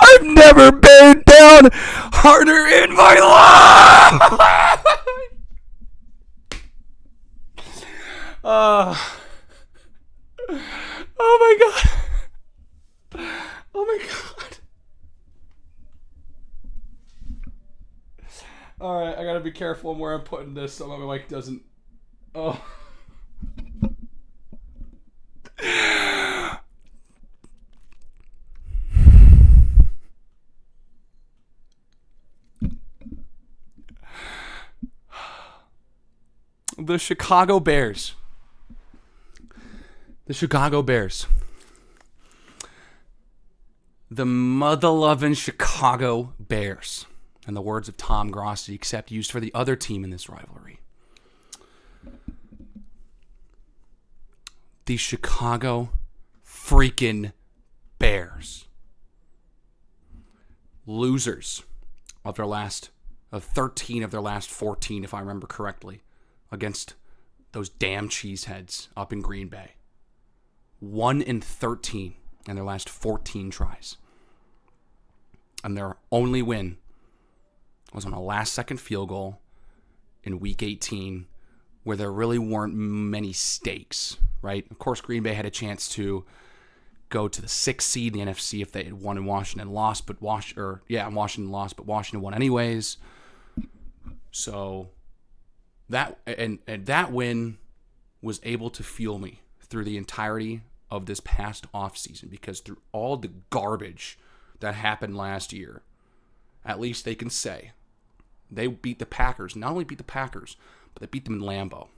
I've never been down harder in my life. Oh my god. Oh my god. Alright, I gotta be careful where I'm putting this so my mic doesn't. Oh. The Chicago Bears. The Chicago Bears. The mother-loving Chicago Bears. In the words of Tom Grossi, except used for the other team in this rivalry. The Chicago freaking Bears. Losers of 13 of their last 14, if I remember correctly, against those damn cheeseheads up in Green Bay. 1-13 in their last 14 tries. And their only win was on a last-second field goal in Week 18, where there really weren't many stakes, right? Of course, Green Bay had a chance to go to the 6th seed in the NFC if they had won and Washington lost, but Washington lost, but Washington won anyways. So that that win was able to fuel me through the entirety of this past offseason, because through all the garbage that happened last year, at least they can say they beat the Packers. Not only beat the Packers, but they beat them in Lambeau.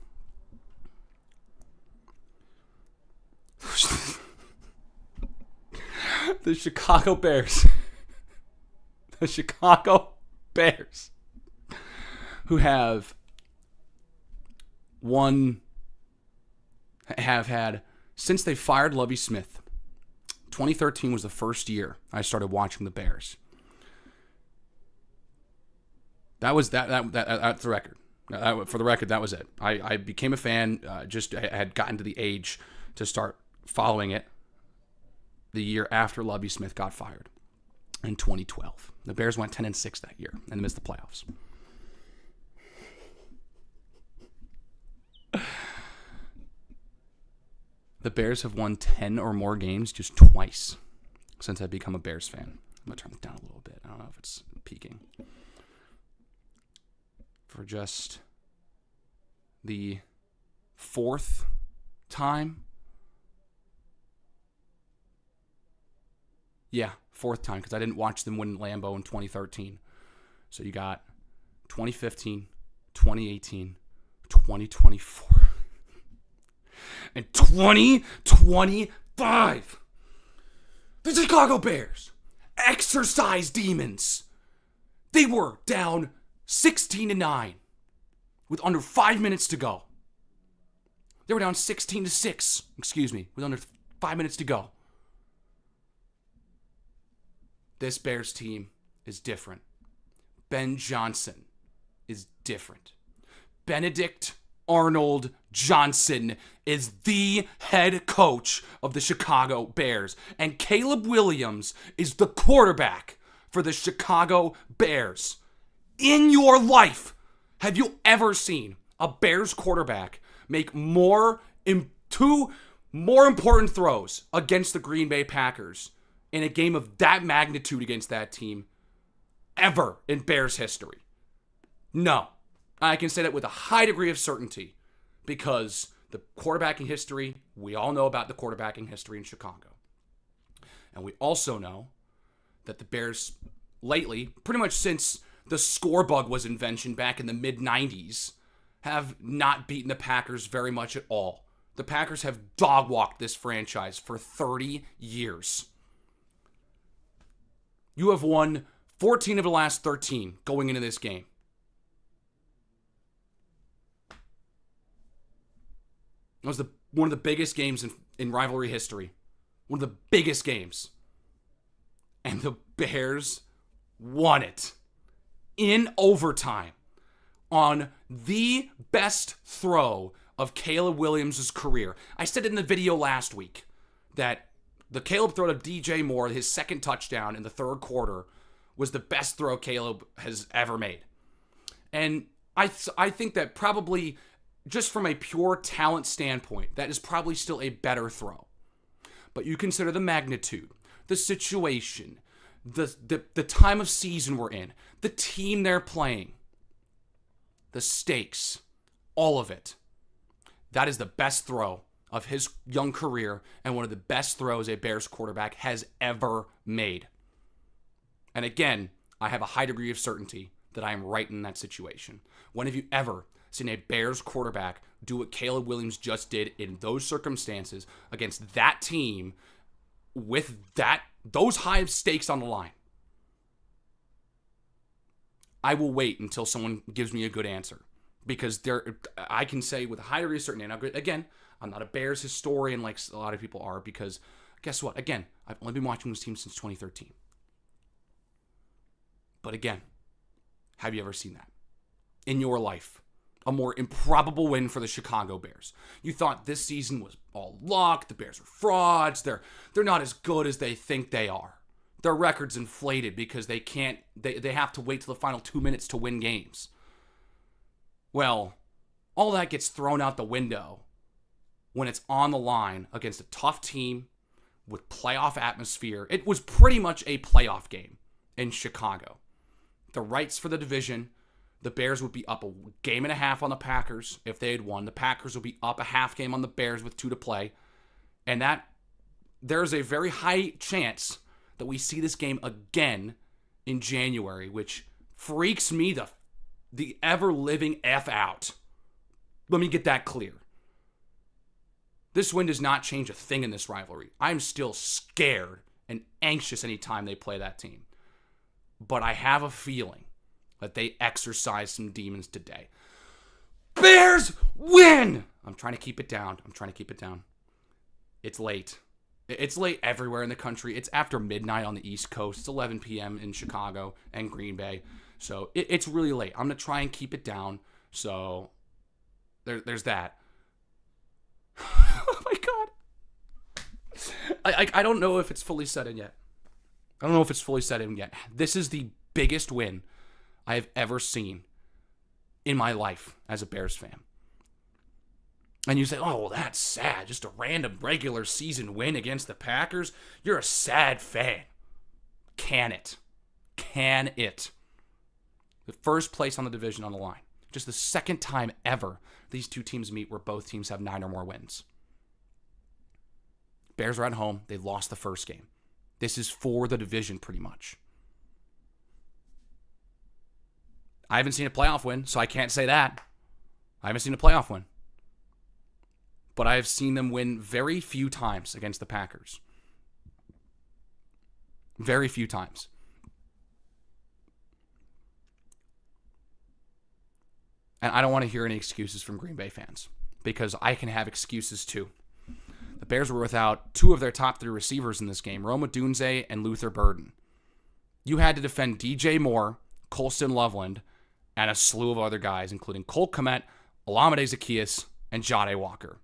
The Chicago Bears. The Chicago Bears. Who have had, since they fired Lovie Smith, 2013 was the first year I started watching the Bears. That was that's the record. For the record, that was it. I became a fan, I had gotten to the age to start following it the year after Lovie Smith got fired in 2012. The Bears went 10-6 that year and missed the playoffs. The Bears have won 10 or more games just twice since I've become a Bears fan. I'm going to turn it down a little bit. I don't know if it's peaking. For just the 4th time. Yeah, 4th time, because I didn't watch them win Lambeau in 2013. So you got 2015, 2018, 2024. And 2025, the Chicago Bears, exercise demons. They were down 16-9 with under 5 minutes to go. They were down 16-6, with under 5 minutes to go. This Bears team is different. Ben Johnson is different. Benedict Arnold Johnson is the head coach of the Chicago Bears. And Caleb Williams is the quarterback for the Chicago Bears. In your life, have you ever seen a Bears quarterback make two more important throws against the Green Bay Packers in a game of that magnitude against that team ever in Bears history? No. I can say that with a high degree of certainty, because the quarterbacking history, we all know about the quarterbacking history in Chicago. And we also know that the Bears lately, pretty much since the score bug was invented back in the mid-90s, have not beaten the Packers very much at all. The Packers have dog-walked this franchise for 30 years. You have won 14 of the last 13 going into this game. It was one of the biggest games in rivalry history. One of the biggest games. And the Bears won it in overtime on the best throw of Caleb Williams' career. I said in the video last week that the Caleb throw to DJ Moore, his second touchdown in the third quarter, was the best throw Caleb has ever made. And I think that probably, just from a pure talent standpoint, that is probably still a better throw. But you consider the magnitude, the situation, the time of season we're in, the team they're playing, the stakes, all of it. That is the best throw of his young career and one of the best throws a Bears quarterback has ever made. And again, I have a high degree of certainty that I am right in that situation. When have you ever seen a Bears quarterback do what Caleb Williams just did in those circumstances against that team with those high stakes on the line? I will wait until someone gives me a good answer, because I can say with a high degree of certainty. Now, again, I'm not a Bears historian like a lot of people are, because guess what? Again, I've only been watching this team since 2013. But again, have you ever seen that in your life? A more improbable win for the Chicago Bears. You thought this season was all luck. The Bears are frauds. They're not as good as they think they are. Their record's inflated because they have to wait till the final 2 minutes to win games. Well, all that gets thrown out the window when it's on the line against a tough team with playoff atmosphere. It was pretty much a playoff game in Chicago. The rights for the division, the Bears would be up a game and a half on the Packers if they had won. The Packers would be up a half game on the Bears with 2 to play. And that there's a very high chance that we see this game again in January, which freaks me the ever-living F out. Let me get that clear. This win does not change a thing in this rivalry. I'm still scared and anxious anytime they play that team. But I have a feeling that they exercise some demons today. Bears win! I'm trying to keep it down. It's late. It's late everywhere in the country. It's after midnight on the East Coast. It's 11 p.m. in Chicago and Green Bay. So it's really late. I'm going to try and keep it down. So there's that. Oh my God. I don't know if it's fully set in yet. This is the biggest win I have ever seen in my life as a Bears fan. And you say, oh, well, that's sad. Just a random regular season win against the Packers. You're a sad fan. Can it? The first place on the division on the line. Just the second time ever these two teams meet where both teams have 9 or more wins. Bears are at home. They lost the first game. This is for the division pretty much. I haven't seen a playoff win, so I can't say that. But I have seen them win very few times against the Packers. Very few times. And I don't want to hear any excuses from Green Bay fans, because I can have excuses too. The Bears were without 2 of their top 3 receivers in this game, Rome Odunze and Luther Burden. You had to defend DJ Moore, Colston Loveland, and a slew of other guys, including Colt Kmet, Olamide Zaccheaus, and Jade Walker.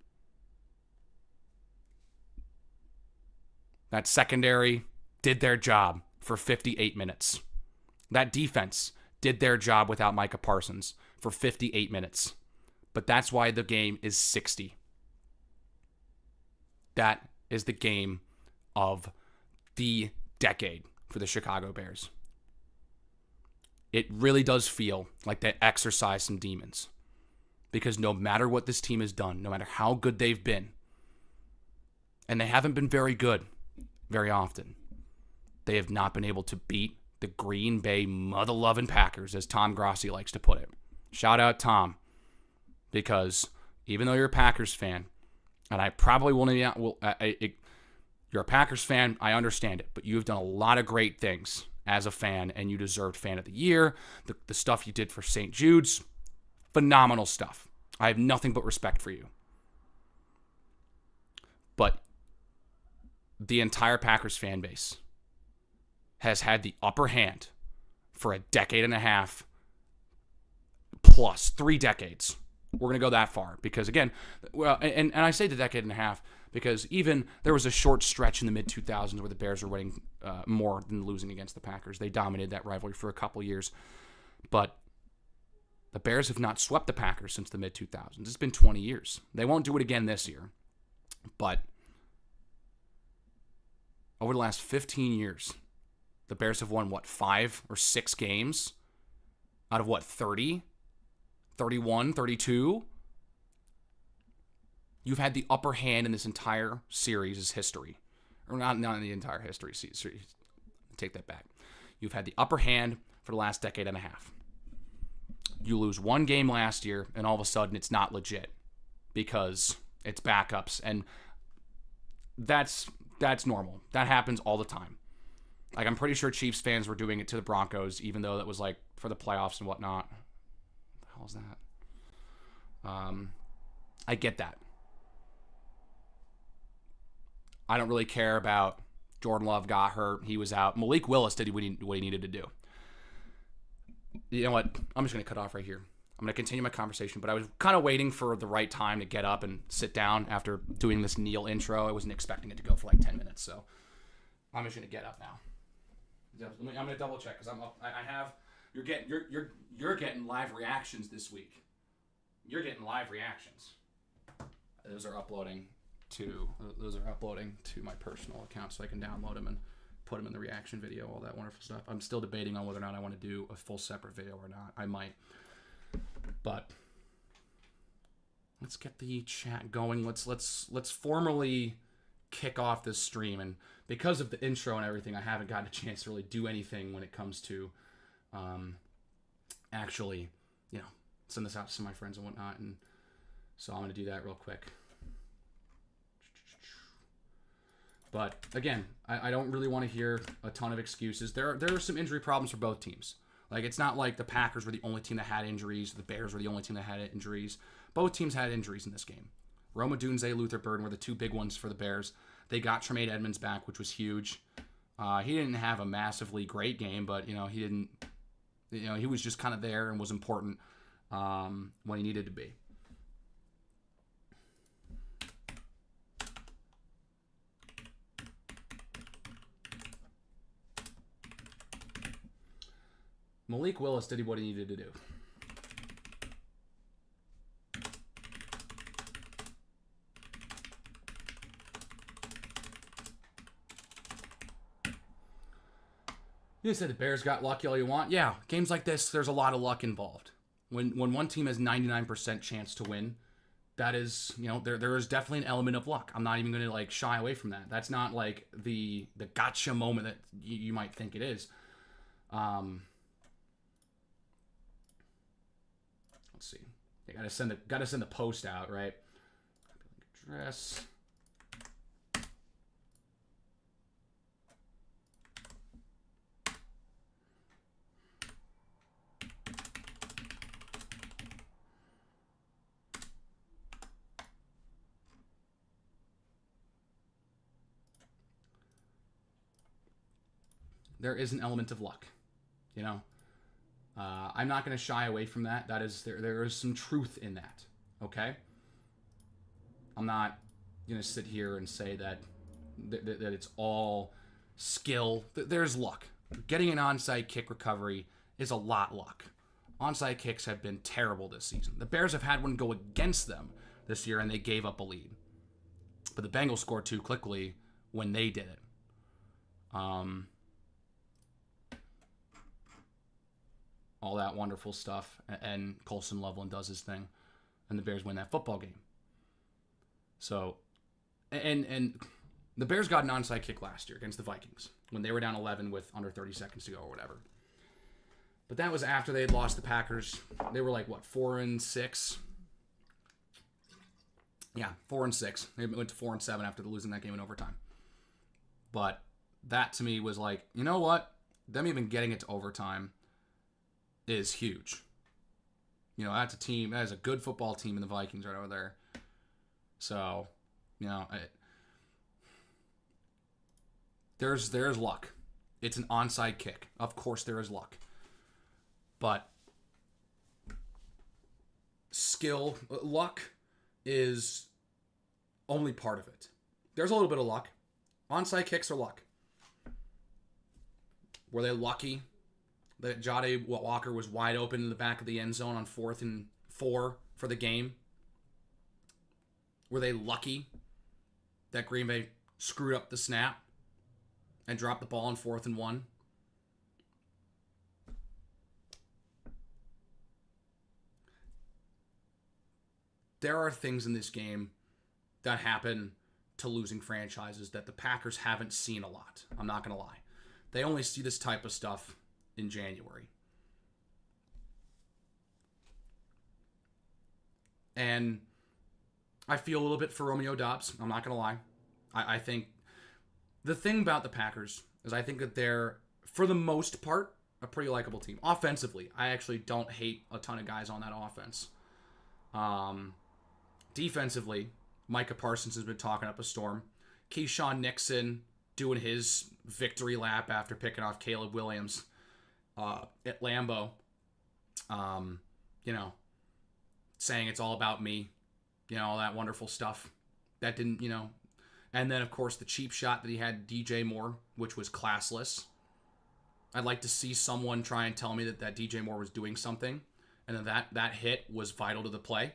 That secondary did their job for 58 minutes. That defense did their job without Micah Parsons for 58 minutes. But that's why the game is 60. That is the game of the decade for the Chicago Bears. It really does feel like they exercise some demons. Because no matter what this team has done, no matter how good they've been, and they haven't been very good very often, they have not been able to beat the Green Bay mother-loving Packers, as Tom Grossi likes to put it. Shout out, Tom. Because even though you're a Packers fan, and I probably won't even... you're a Packers fan, I understand it. But you've done a lot of great things as a fan, and you deserved Fan of the Year. The stuff you did for St. Jude's, phenomenal stuff. I have nothing but respect for you. But the entire Packers fan base has had the upper hand for a decade and a half plus 3 decades. We're going to go that far because, again, well, and I say the decade and a half because even there was a short stretch in the mid-2000s where the Bears were winning more than losing against the Packers. They dominated that rivalry for a couple years. But the Bears have not swept the Packers since the mid-2000s. It's been 20 years. They won't do it again this year. But over the last 15 years, the Bears have won, 5 or 6 games out of 30? 31, 32? You've had the upper hand in this entire series' history. Or not in the entire history series. Take that back. You've had the upper hand for the last decade and a half. You lose 1 game last year, and all of a sudden it's not legit because it's backups. And that's normal. That happens all the time. Like, I'm pretty sure Chiefs fans were doing it to the Broncos, even though that was, for the playoffs and whatnot. What the hell is that? I get that. I don't really care about Jordan Love got hurt. He was out. Malik Willis did what he needed to do. You know what? I'm just going to cut off right here. I'm going to continue my conversation, but I was kind of waiting for the right time to get up and sit down after doing this Neil intro. I wasn't expecting it to go for 10 minutes, so I'm just going to get up now. I'm going to double check because I'm up. I have you're getting live reactions this week. You're getting live reactions. Those are uploading to my personal account, so I can download them and put them in the reaction video. All that wonderful stuff. I'm still debating on whether or not I want to do a full separate video or not. I might, but let's get the chat going. Let's formally kick off this stream. And because of the intro and everything, I haven't gotten a chance to really do anything when it comes to actually, send this out to some of my friends and whatnot. And so I'm going to do that real quick. But again, I don't really want to hear a ton of excuses. There are some injury problems for both teams. Like, it's not like the Packers were the only team that had injuries. The Bears were the only team that had injuries. Both teams had injuries in this game. Rome Odunze, Luther Burden were the 2 big ones for the Bears. They got Tremaine Edmonds back, which was huge. He didn't have a massively great game, but he didn't. He was just kind of there and was important when he needed to be. Malik Willis did what he needed to do. You said the Bears got lucky all you want. Yeah, games like this, there's a lot of luck involved. When one team has 99% chance to win, that is, there is definitely an element of luck. I'm not even going to shy away from that. That's not like the gotcha moment that you might think it is. Let's see. You gotta send the post out, right? Address. There is an element of luck, I'm not going to shy away from that. That is, there is some truth in that, okay? I'm not going to sit here and say that it's all skill. There's luck. Getting an onside kick recovery is a lot luck. Onside kicks have been terrible this season. The Bears have had one go against them this year, and they gave up a lead. But the Bengals scored 2 quickly when they did it. All that wonderful stuff, and Colson Loveland does his thing, and the Bears win that football game. So, and the Bears got an onside kick last year against the Vikings. when they were down 11 with under 30 seconds to go or whatever. But that was after they had lost the Packers. They were like, what, 4-6? Yeah, 4-6. They went to 4-7 after losing that game in overtime. But that to me was like, you know what? Them even getting it to overtime is huge. You know, that's a team, that is a good football team in the Vikings right over there. So, you know, there's luck. It's an onside kick. Of course there is luck. But luck is only part of it. There's a little bit of luck. Onside kicks are luck. Were they lucky that Jade Walker was wide open in the back of the end zone on 4th and 4 for the game? Were they lucky that Green Bay screwed up the snap and dropped the ball on 4th and 1? There are things in this game that happen to losing franchises that the Packers haven't seen a lot. I'm not going to lie. They only see this type of stuff in January. And I feel a little bit for Romeo Doubs. I'm not going to lie. I think the thing about the Packers is I think that they're, for the most part, a pretty likable team. Offensively, I actually don't hate a ton of guys on that offense. Defensively, Micah Parsons has been talking up a storm. Keyshawn Nixon doing his victory lap after picking off Caleb Williams at Lambeau. You know, saying it's all about me. You know, all that wonderful stuff. That didn't, you know. And then, of course, the cheap shot that he had DJ Moore, which was classless. I'd like to see someone try and tell me that DJ Moore was doing something and that hit was vital to the play.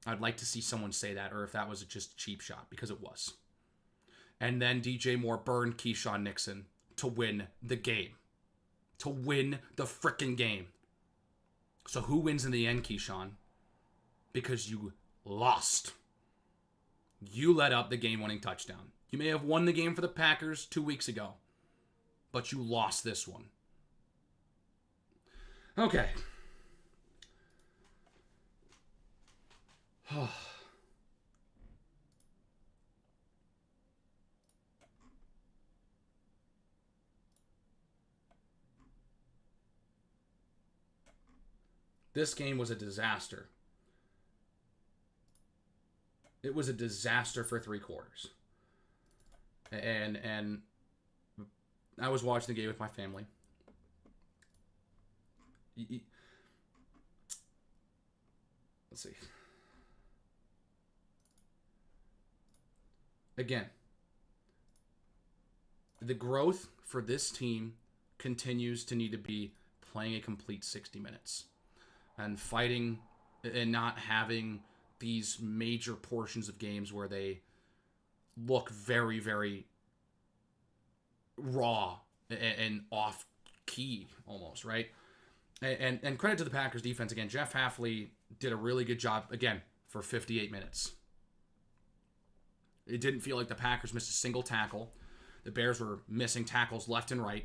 I'd like to see someone say that, or if that was just a cheap shot, because it was. And then DJ Moore burned Keyshawn Nixon to win the game. To win the frickin' game. So who wins in the end, Keyshawn? Because you lost. You let up the game-winning touchdown. You may have won the game for the Packers 2 weeks ago, but you lost this one. Okay. This game was a disaster. It was a disaster for 3 quarters. And I was watching the game with my family. Let's see. Again, the growth for this team continues to need to be playing a complete 60 minutes and fighting and not having these major portions of games where they look very, very raw and off key almost, right? And credit to the Packers defense again. Jeff Hafley did a really good job again for 58 minutes. It didn't feel like the Packers missed a single tackle. The Bears were missing tackles left and right.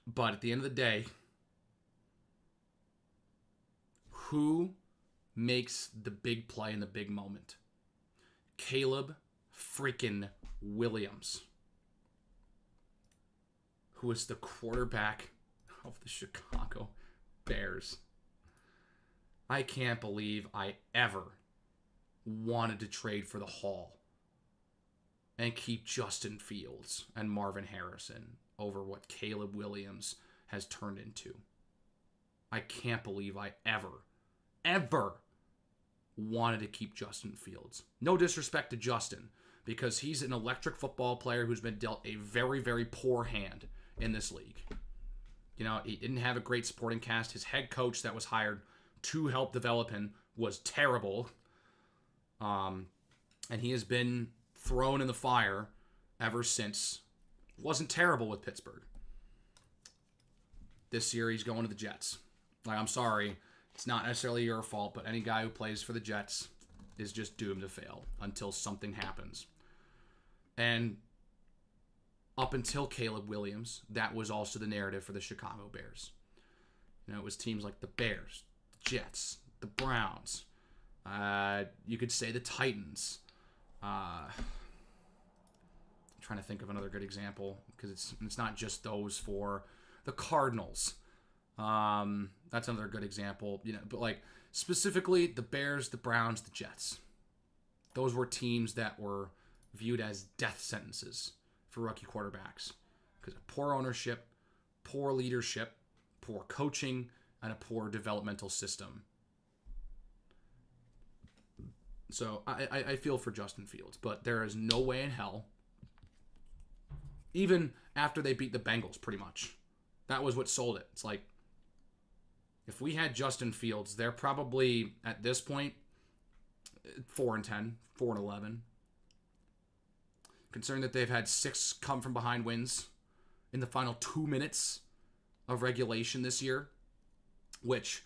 But at the end of the day, who makes the big play in the big moment? Caleb freaking Williams, who is the quarterback of the Chicago Bears. I can't believe I ever wanted to trade for the Hall and keep Justin Fields and Marvin Harrison over what Caleb Williams has turned into. I can't believe I ever wanted to keep Justin Fields. No disrespect to Justin, because he's an electric football player who's been dealt a very, very poor hand in this league. You know, he didn't have a great supporting cast. His head coach that was hired to help develop him was terrible. And he has been thrown in the fire ever since. Wasn't terrible with Pittsburgh. This year he's going to the Jets. Like, I'm sorry, it's not necessarily your fault, but any guy who plays for the Jets is just doomed to fail until something happens. And up until Caleb Williams, that was also the narrative for the Chicago Bears. It was teams like the Bears, the Jets, the Browns. You could say the Titans. I'm trying to think of another good example because it's not just those four. The Cardinals. That's another good example. But like specifically the Bears, the Browns, the Jets. Those were teams that were viewed as death sentences for rookie quarterbacks because of poor ownership, poor leadership, poor coaching, and a poor developmental system. So I feel for Justin Fields, but there is no way in hell, even after they beat the Bengals pretty much, that was what sold it. It's like, if we had Justin Fields, they're probably, at this point, 4-10, 4-11. Considering that they've had 6 come-from-behind wins in the final 2 minutes of regulation this year, which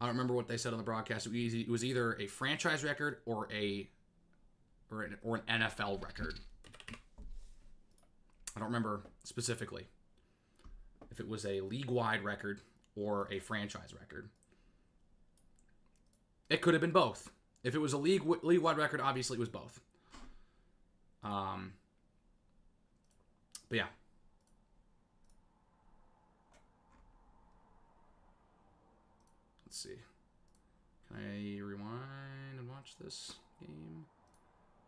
I don't remember what they said on the broadcast. It was either a franchise record or an NFL record. I don't remember specifically if it was a league-wide record or a franchise record. It could have been both. If it was a league-wide record, obviously it was both. But yeah. Let's see. Can I rewind and watch this game?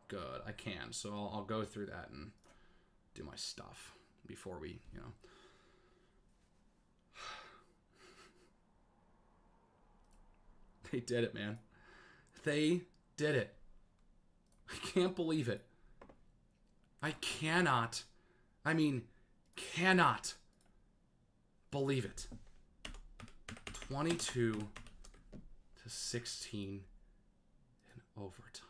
Good, I can. So I'll go through that and do my stuff before we, They did it, man. They did it. I can't believe it. I cannot believe it. 22-16 in overtime.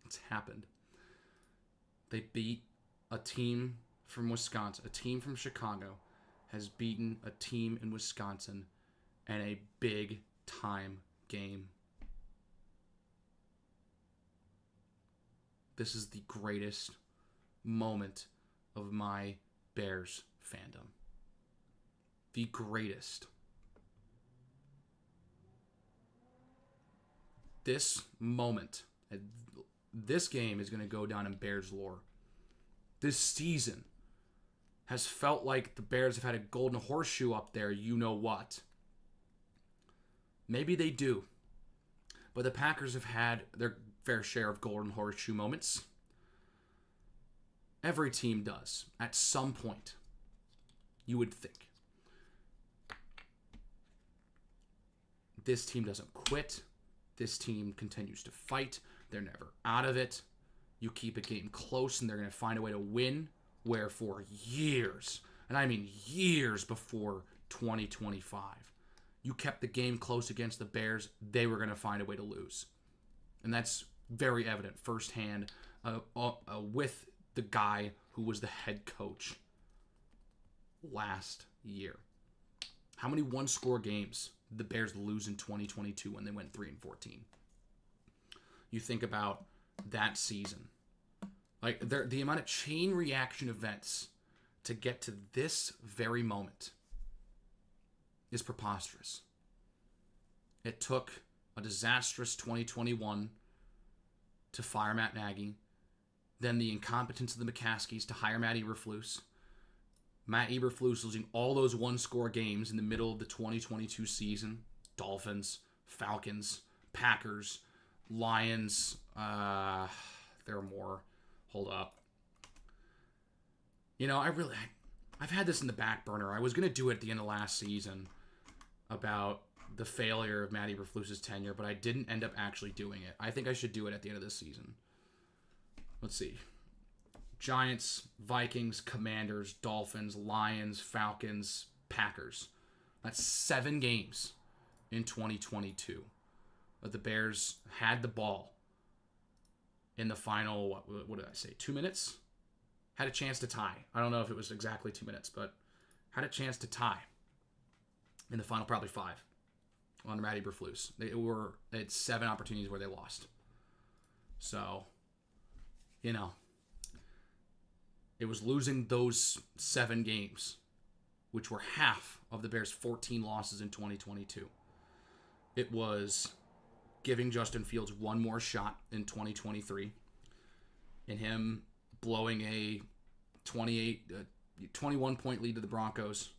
It's happened. They beat a team from Wisconsin. A team from Chicago has beaten a team in Wisconsin in a big time game. This is the greatest moment of my Bears fandom. The greatest. This moment, this game is going to go down in Bears lore. This season has felt like the Bears have had a golden horseshoe up there, you know what. Maybe they do. But the Packers have had their fair share of golden horseshoe moments. Every team does, at some point, you would think. This team doesn't quit. This team continues to fight. They're never out of it. You keep a game close and they're going to find a way to win, where for years, and I mean years before 2025, you kept the game close against the Bears, they were going to find a way to lose. And that's very evident firsthand with the guy who was the head coach last year. How many one-score games did the Bears lose in 2022 when they went 3-14? You think about that season. Like the amount of chain reaction events to get to this very moment is preposterous. It took a disastrous 2021 to fire Matt Nagy, then the incompetence of the McCaskies to hire Matt Eberflus. Matt Eberflus losing all those one-score games in the middle of the 2022 season. Dolphins, Falcons, Packers, Lions. There are more. Hold up. I've had this in the back burner. I was going to do it at the end of last season about the failure of Matt Eberflus's tenure, but I didn't end up actually doing it. I think I should do it at the end of this season. Let's see. Giants, Vikings, Commanders, Dolphins, Lions, Falcons, Packers. That's 7 games in 2022. But the Bears had the ball in the final, what did I say, 2 minutes? Had a chance to tie. I don't know if it was exactly 2 minutes, but had a chance to tie in the final probably 5. under Matty Eberflus. They had 7 opportunities where they lost. So, you know, it was losing those 7 games, which were half of the Bears' 14 losses in 2022. It was giving Justin Fields one more shot in 2023 and him blowing a 21-point lead to the Broncos,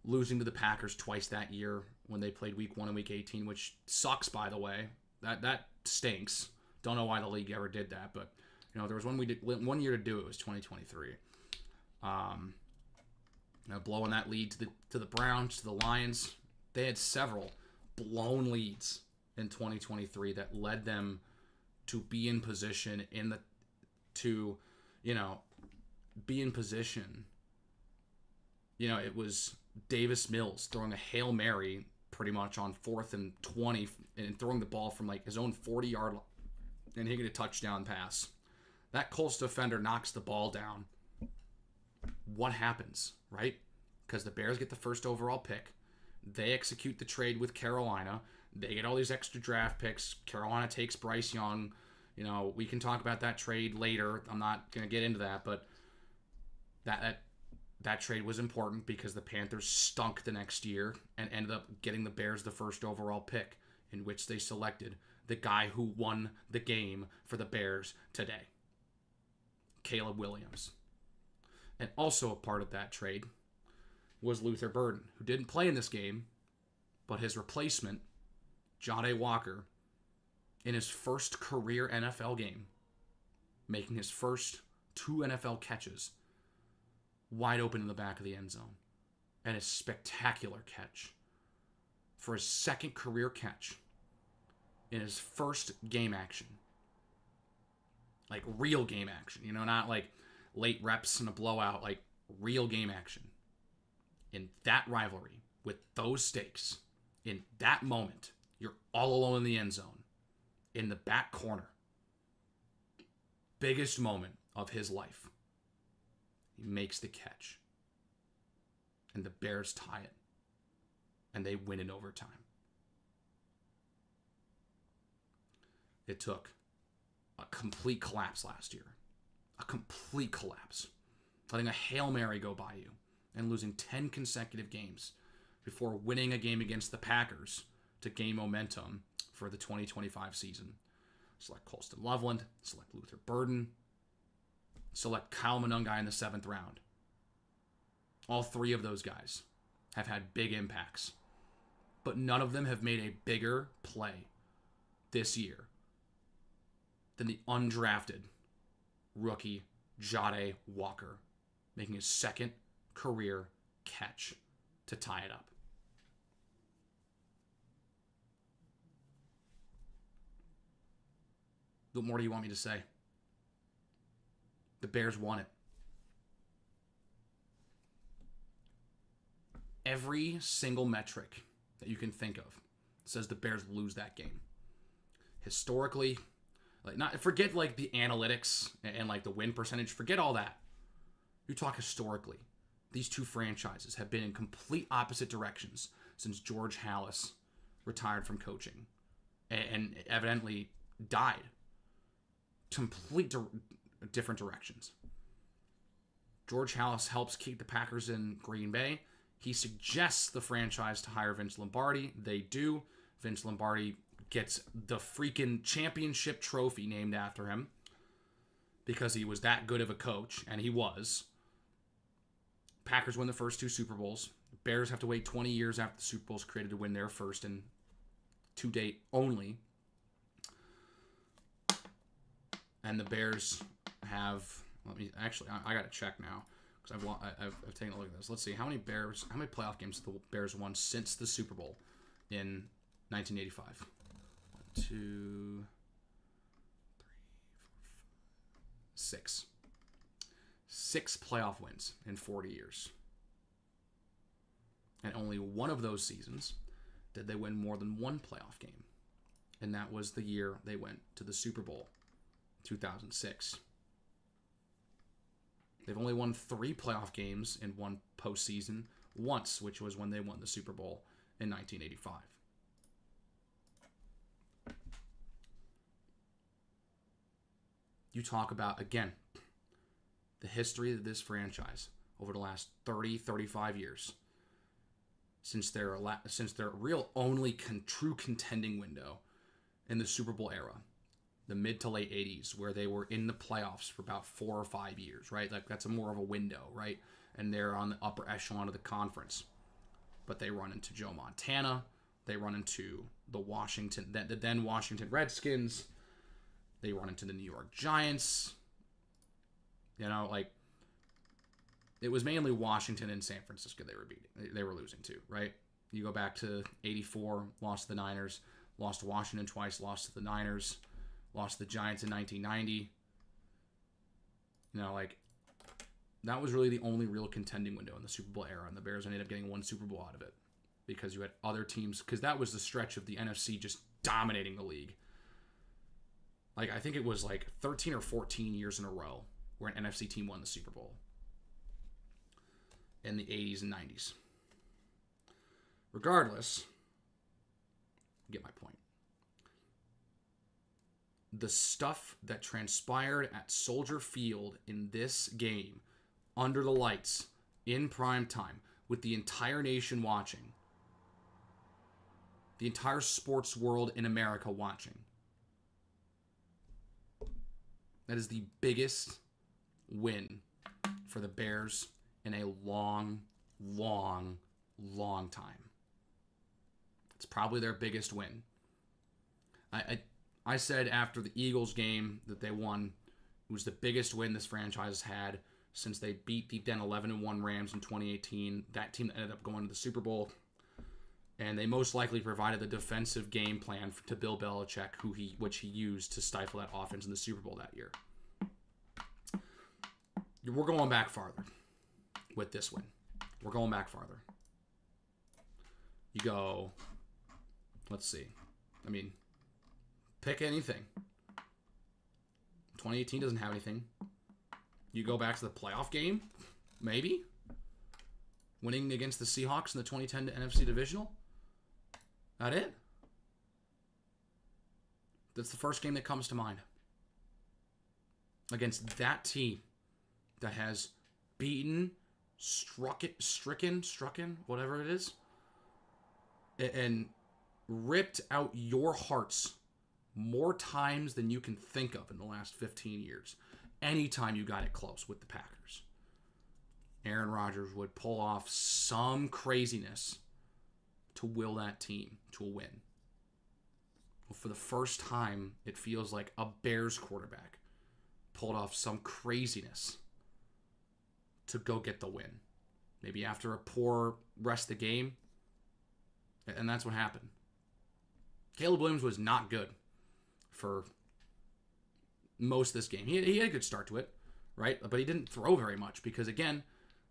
losing to the Packers twice that year when they played Week 1 and Week 18, which sucks, by the way. That stinks. Don't know why the league ever did that, but there was one year to do it. It was 2023. Blowing that lead to the Browns, to the Lions. They had several blown leads in 2023 that led them to be in position it was Davis Mills throwing a Hail Mary pretty much on 4th and 20 and throwing the ball from like his own 40-yard line and hitting a touchdown pass. That Colts defender knocks the ball down. What happens, right? Because the Bears get the first overall pick. They execute the trade with Carolina. They get all these extra draft picks. Carolina takes Bryce Young. We can talk about that trade later. I'm not going to get into that, but that trade was important because the Panthers stunk the next year and ended up getting the Bears the first overall pick, in which they selected the guy who won the game for the Bears today, Caleb Williams. And also a part of that trade was Luther Burden, who didn't play in this game, but his replacement, Jahdae Walker, in his first career NFL game, making his first 2 NFL catches, wide open in the back of the end zone. And a spectacular catch for his second career catch in his first game action. Like real game action, not like late reps and a blowout, like real game action. In that rivalry, with those stakes, in that moment, you're all alone in the end zone, in the back corner. Biggest moment of his life. He makes the catch. And the Bears tie it. And they win in overtime. It took a complete collapse last year. A complete collapse. Letting a Hail Mary go by you and losing 10 consecutive games before winning a game against the Packers to gain momentum for the 2025 season. Select Colston Loveland, select Luther Burden, select Kyle Monungai in the 7th round. All 3 of those guys have had big impacts, but none of them have made a bigger play this year than the undrafted rookie Jahdae Walker, making his second career catch to tie it up. What more do you want me to say? The Bears won it. Every single metric that you can think of says the Bears lose that game. Historically, forget the analytics and the win percentage. Forget all that. You talk historically. These 2 franchises have been in complete opposite directions since George Halas retired from coaching and evidently died. Complete different directions. George Halas helps keep the Packers in Green Bay. He suggests the franchise to hire Vince Lombardi. They do. Vince Lombardi gets the freaking championship trophy named after him because he was that good of a coach, and he was. Packers win the first 2 Super Bowls. Bears have to wait 20 years after the Super Bowl's created to win their first, and to date only. And the Bears have... I got to check now because I've taken a look at this. Let's see, how many playoff games have the Bears won since the Super Bowl in 1985? 1, 2, 3, 4, 5, 6. 6 playoff wins in 40 years. And only one of those seasons did they win more than 1 playoff game. And that was the year they went to the Super Bowl, 2006. They've only won 3 playoff games in one postseason once, which was when they won the Super Bowl in 1985. You talk about, again, the history of this franchise over the last 30, 35 years since their real only true contending window in the Super Bowl era, the mid to late 80s, where they were in the playoffs for about 4 or 5 years, right? Like, that's more of a window, right? And they're on the upper echelon of the conference. But they run into Joe Montana. They run into the then Washington Redskins. They run into the New York Giants. You know, like, it was mainly Washington and San Francisco they were losing to, right? You go back to 84, lost to the Niners, lost to Washington twice, lost to the Niners, lost to the Giants in 1990. You know, like, that was really the only real contending window in the Super Bowl era, and the Bears ended up getting one Super Bowl out of it because you had other teams, because that was the stretch of the NFC just dominating the league. Like, I think it was like 13 or 14 years in a row where an NFC team won the Super Bowl in the 80s and 90s. Regardless, you get my point. The stuff that transpired at Soldier Field in this game, under the lights, in prime time, with the entire nation watching, the entire sports world in America watching, that is the biggest win for the Bears in a long, long, long time. It's probably their biggest win. I said after the Eagles game that they won, it was the biggest win this franchise had since they beat the then 11-1 Rams in 2018. That team that ended up going to the Super Bowl. And they most likely provided the defensive game plan to Bill Belichick, which he used to stifle that offense in the Super Bowl that year. We're going back farther with this win. We're going back farther. You go, let's see. I mean, pick anything. 2018 doesn't have anything. You go back to the playoff game, maybe. Winning against the Seahawks in the 2010 NFC Divisional. That it? That's the first game that comes to mind. Against that team that has beaten, stricken, whatever it is, and ripped out your hearts more times than you can think of in the last 15 years. Anytime you got it close with the Packers, Aaron Rodgers would pull off some craziness to will that team to a win. Well, for the first time, it feels like a Bears quarterback pulled off some craziness to go get the win. Maybe after a poor rest of the game. And that's what happened. Caleb Williams was not good for most of this game. He had a good start to it, right? But he didn't throw very much because, again,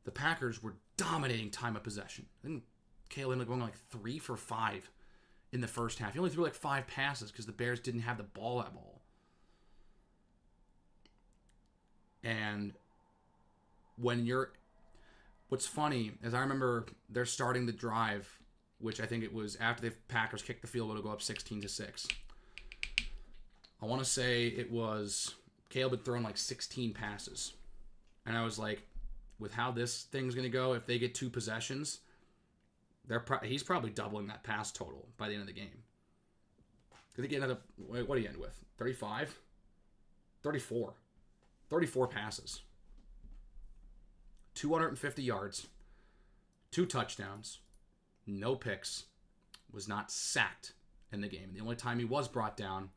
the Packers were dominating time of possession. I think Caleb ended up going like 3 for 5 in the first half. He only threw like 5 passes because the Bears didn't have the ball at all. And what's funny is I remember they're starting the drive, which I think it was after the Packers kicked the field goal to go up 16-6. I want to say it was Caleb had thrown like 16 passes. And I was like, with how this thing's going to go, if they get 2 possessions, he's probably doubling that pass total by the end of the game. I think he ended up, what did he end with? 35? 34. 34 passes. 250 yards. 2 touchdowns. No picks. Was not sacked in the game. And the only time he was brought down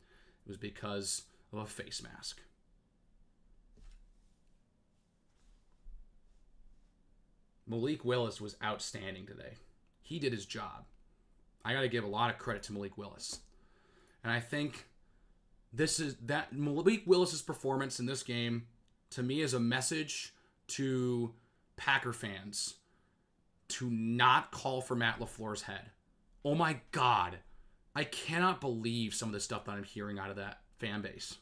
was because of a face mask. Malik Willis was outstanding today. He did his job. I got to give a lot of credit to Malik Willis. And I think Malik Willis's performance in this game, to me, is a message to Packer fans to not call for Matt LaFleur's head. Oh my God. I cannot believe some of the stuff that I'm hearing out of that fan base.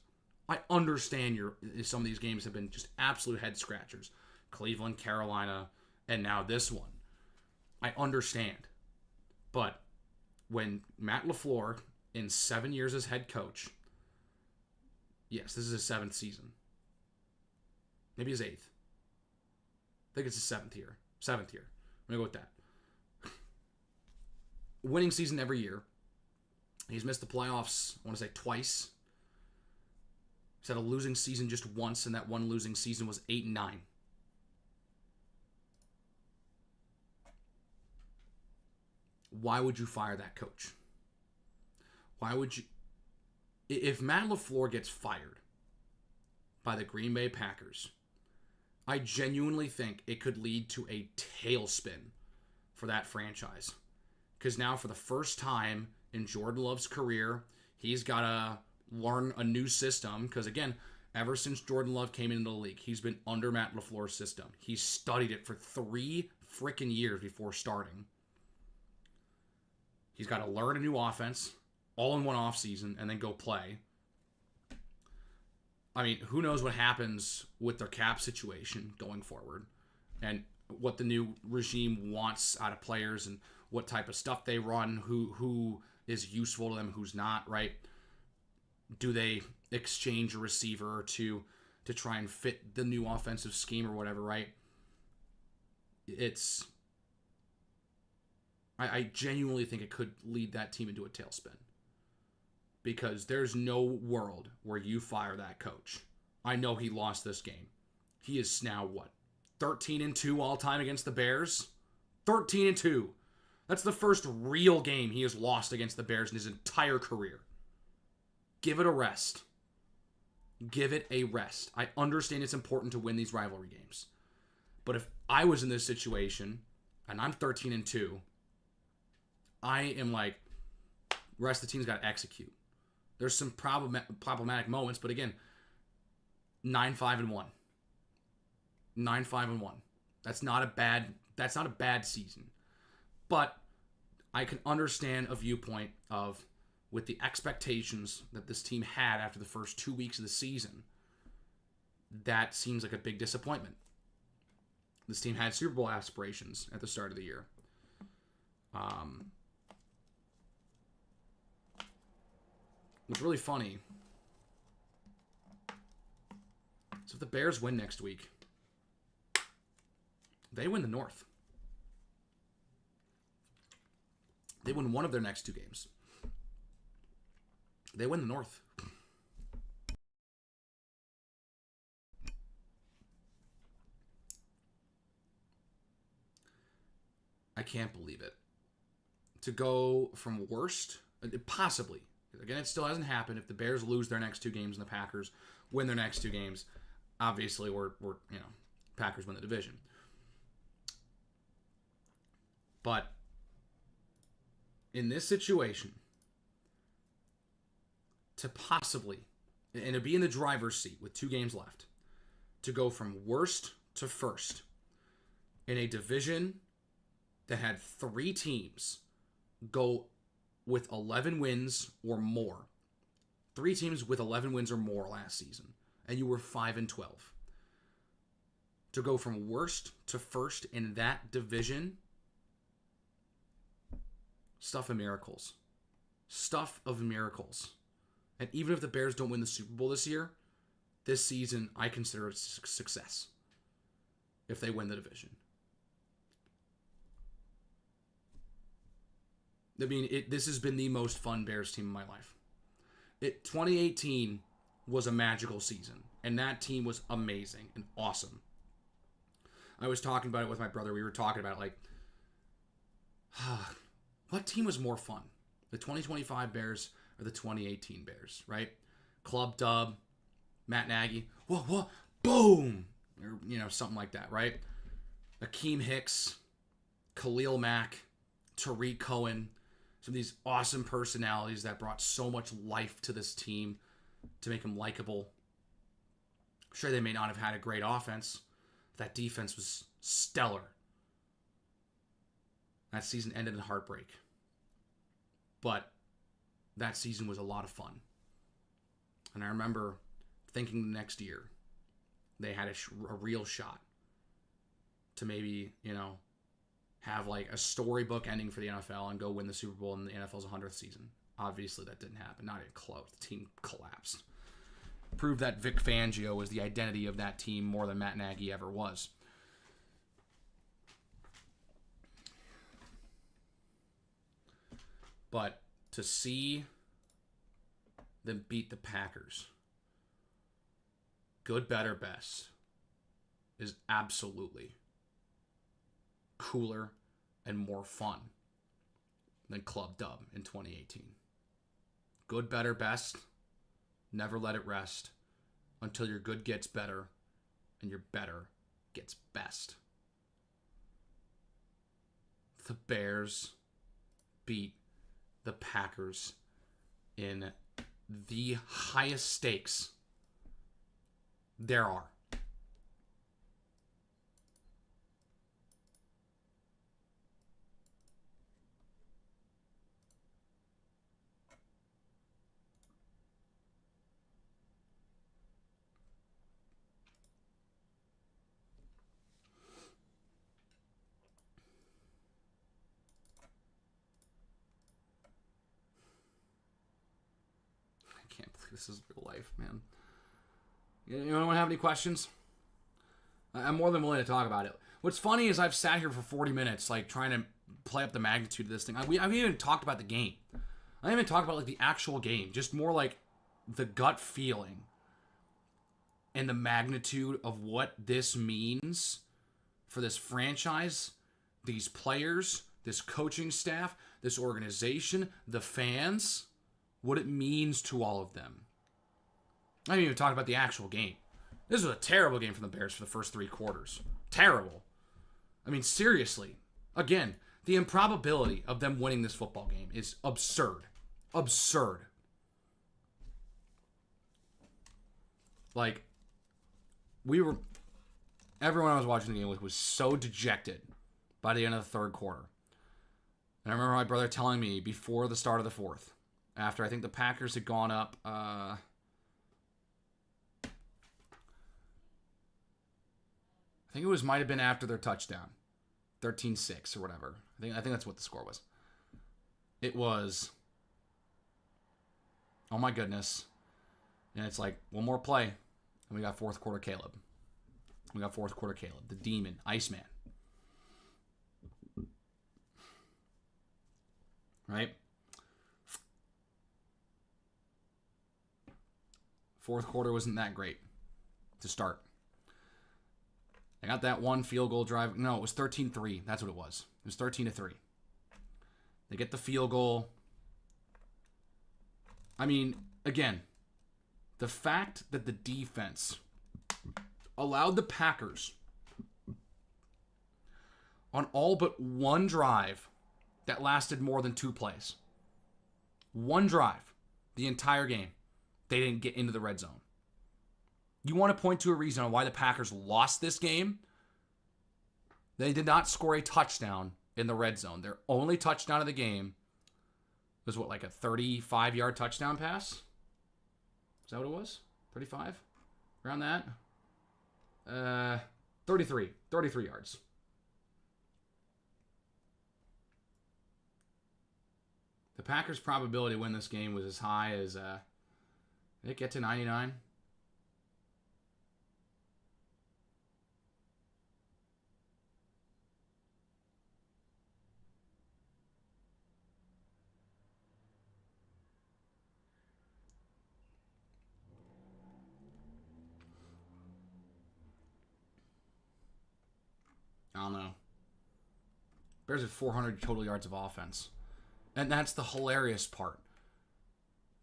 I understand some of these games have been just absolute head scratchers. Cleveland, Carolina, and now this one. I understand. But when Matt LaFleur, in 7 years as head coach, Yes, this is his 7th season. Maybe his 8th. I think it's his 7th year. 7th year. I'm going to go with that. Winning season every year. He's missed the playoffs, I want to say, twice. He's had a losing season just once, and that one losing season was 8-9. Why would you fire that coach? Why would you... If Matt LaFleur gets fired by the Green Bay Packers, I genuinely think it could lead to a tailspin for that franchise. Because now, for the first time in Jordan Love's career, he's got to learn a new system. Because, again, ever since Jordan Love came into the league, he's been under Matt LaFleur's system. He studied it for 3 freaking years before starting. He's got to learn a new offense all in one offseason and then go play. I mean, who knows what happens with their cap situation going forward and what the new regime wants out of players and what type of stuff they run, who is useful to them, who's not, right? Do they exchange a receiver or two to try and fit the new offensive scheme or whatever, right? I genuinely think it could lead that team into a tailspin. Because there's no world where you fire that coach. I know he lost this game. He is now, 13-2 all time against the Bears? 13-2. That's the first real game he has lost against the Bears in his entire career. Give it a rest. Give it a rest. I understand it's important to win these rivalry games. But if I was in this situation, and I'm 13-2, I am like, the rest of the team's got to execute. There's some problematic moments, but again, 9-5-1. 9-5-1. That's not a bad season. But I can understand a viewpoint of, with the expectations that this team had after the first 2 weeks of the season, that seems like a big disappointment. This team had Super Bowl aspirations at the start of the year. What's really funny is if the Bears win next week, they win the North. They win one of their next 2 games. They win the North. I can't believe it. To go from worst, possibly. Again, it still hasn't happened. If the Bears lose their next 2 games and the Packers win their next 2 games, obviously we're Packers win the division. But in this situation, to possibly, and to be in the driver's seat with 2 games left, to go from worst to first in a division that had 3 teams go with 11 wins or more. 3 teams with 11 wins or more last season, and you were 5-12. To go from worst to first in that division, stuff of miracles. Stuff of miracles. And even if the Bears don't win the Super Bowl this year, this season I consider it a success if they win the division. I mean, this has been the most fun Bears team in my life. 2018 was a magical season, and that team was amazing and awesome. I was talking about it with my brother. We were talking about it like, what team was more fun? The 2025 Bears or the 2018 Bears, right? Club dub, Matt Nagy, whoa, boom! Or, something like that, right? Akeem Hicks, Khalil Mack, Tariq Cohen, some of these awesome personalities that brought so much life to this team to make them likable. Sure, they may not have had a great offense. But that defense was stellar. That season ended in heartbreak. But that season was a lot of fun. And I remember thinking the next year they had a real shot to maybe, have like a storybook ending for the NFL and go win the Super Bowl in the NFL's 100th season. Obviously, that didn't happen. Not even close. The team collapsed. prove that Vic Fangio was the identity of that team more than Matt Nagy ever was. But to see them beat the Packers, good, better, best, is absolutely cooler and more fun than Club Dub in 2018. Good, better, best. Never let it rest until your good gets better and your better gets best. The Bears beat the Packers in the highest stakes there are. I can't believe this is real life, man. Anyone have any questions? I'm more than willing to talk about it. What's funny is I've sat here for 40 minutes, like, trying to play up the magnitude of this thing. I haven't even talked about the game. I haven't talked about, like, the actual game. Just more, like, the gut feeling and the magnitude of what this means for this franchise, these players, this coaching staff, this organization, the fans, what it means to all of them. I haven't even talked about the actual game. This was a terrible game for the Bears for the first 3 quarters. Terrible. I mean, seriously. Again, the improbability of them winning this football game is absurd. Absurd. Like, everyone I was watching the game with was so dejected by the end of the 3rd quarter. And I remember my brother telling me before the start of the 4th, after I think the Packers had gone up, I think it might have been after their touchdown. 13-6 or whatever. I think that's what the score was. It was, oh my goodness. And it's like, one more play. And we got 4th quarter Caleb. The demon, Iceman. Right? 4th quarter wasn't that great to start. I got that one field goal drive. No, it was 13-3. That's what it was. It was 13-3. They get the field goal. I mean, again, the fact that the defense allowed the Packers on all but one drive that lasted more than 2 plays. One drive, the entire game, they didn't get into the red zone. You want to point to a reason on why the Packers lost this game? They did not score a touchdown in the red zone. Their only touchdown of the game was what, like a 35-yard touchdown pass? Is that what it was? 35? Around that? 33 yards. The Packers' probability to win this game was as high as, did it get to 99? I don't know. Bears had 400 total yards of offense. And that's the hilarious part.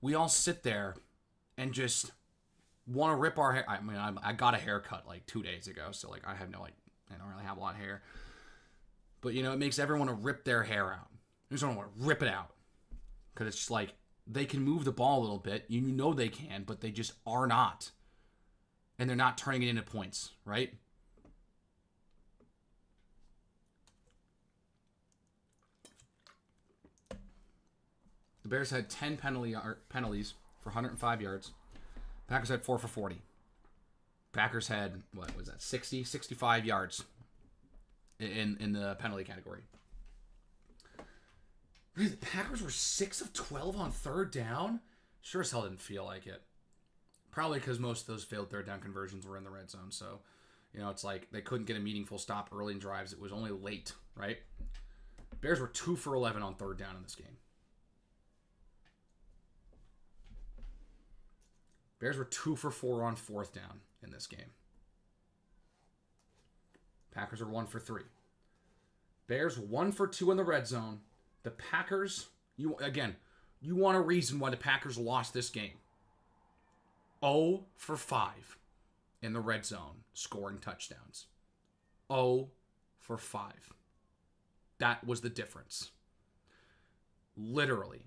We all sit there and just want to rip our hair. I mean, I got a haircut like 2 days ago, so like I don't really have a lot of hair. But, you know, it makes everyone want to rip their hair out. They just don't want to rip it out. Because it's just like, they can move the ball a little bit. You know they can, but they just are not. And they're not turning it into points, right? The Bears had 10 penalties for 105 yards. Packers had 4 for 40. Packers had, what was that, 65 yards in the penalty category. The Packers were 6 of 12 on 3rd down? Sure as hell didn't feel like it. Probably because most of those failed third down conversions were in the red zone. So, it's like they couldn't get a meaningful stop early in drives. It was only late, right? Bears were 2 for 11 on third down in this game. Bears were 2 for 4 on fourth down in this game. Packers are 1 for 3. Bears 1 for 2 in the red zone. The Packers, you want a reason why the Packers lost this game. 0 for 5 in the red zone, scoring touchdowns. 0 for 5. That was the difference. Literally,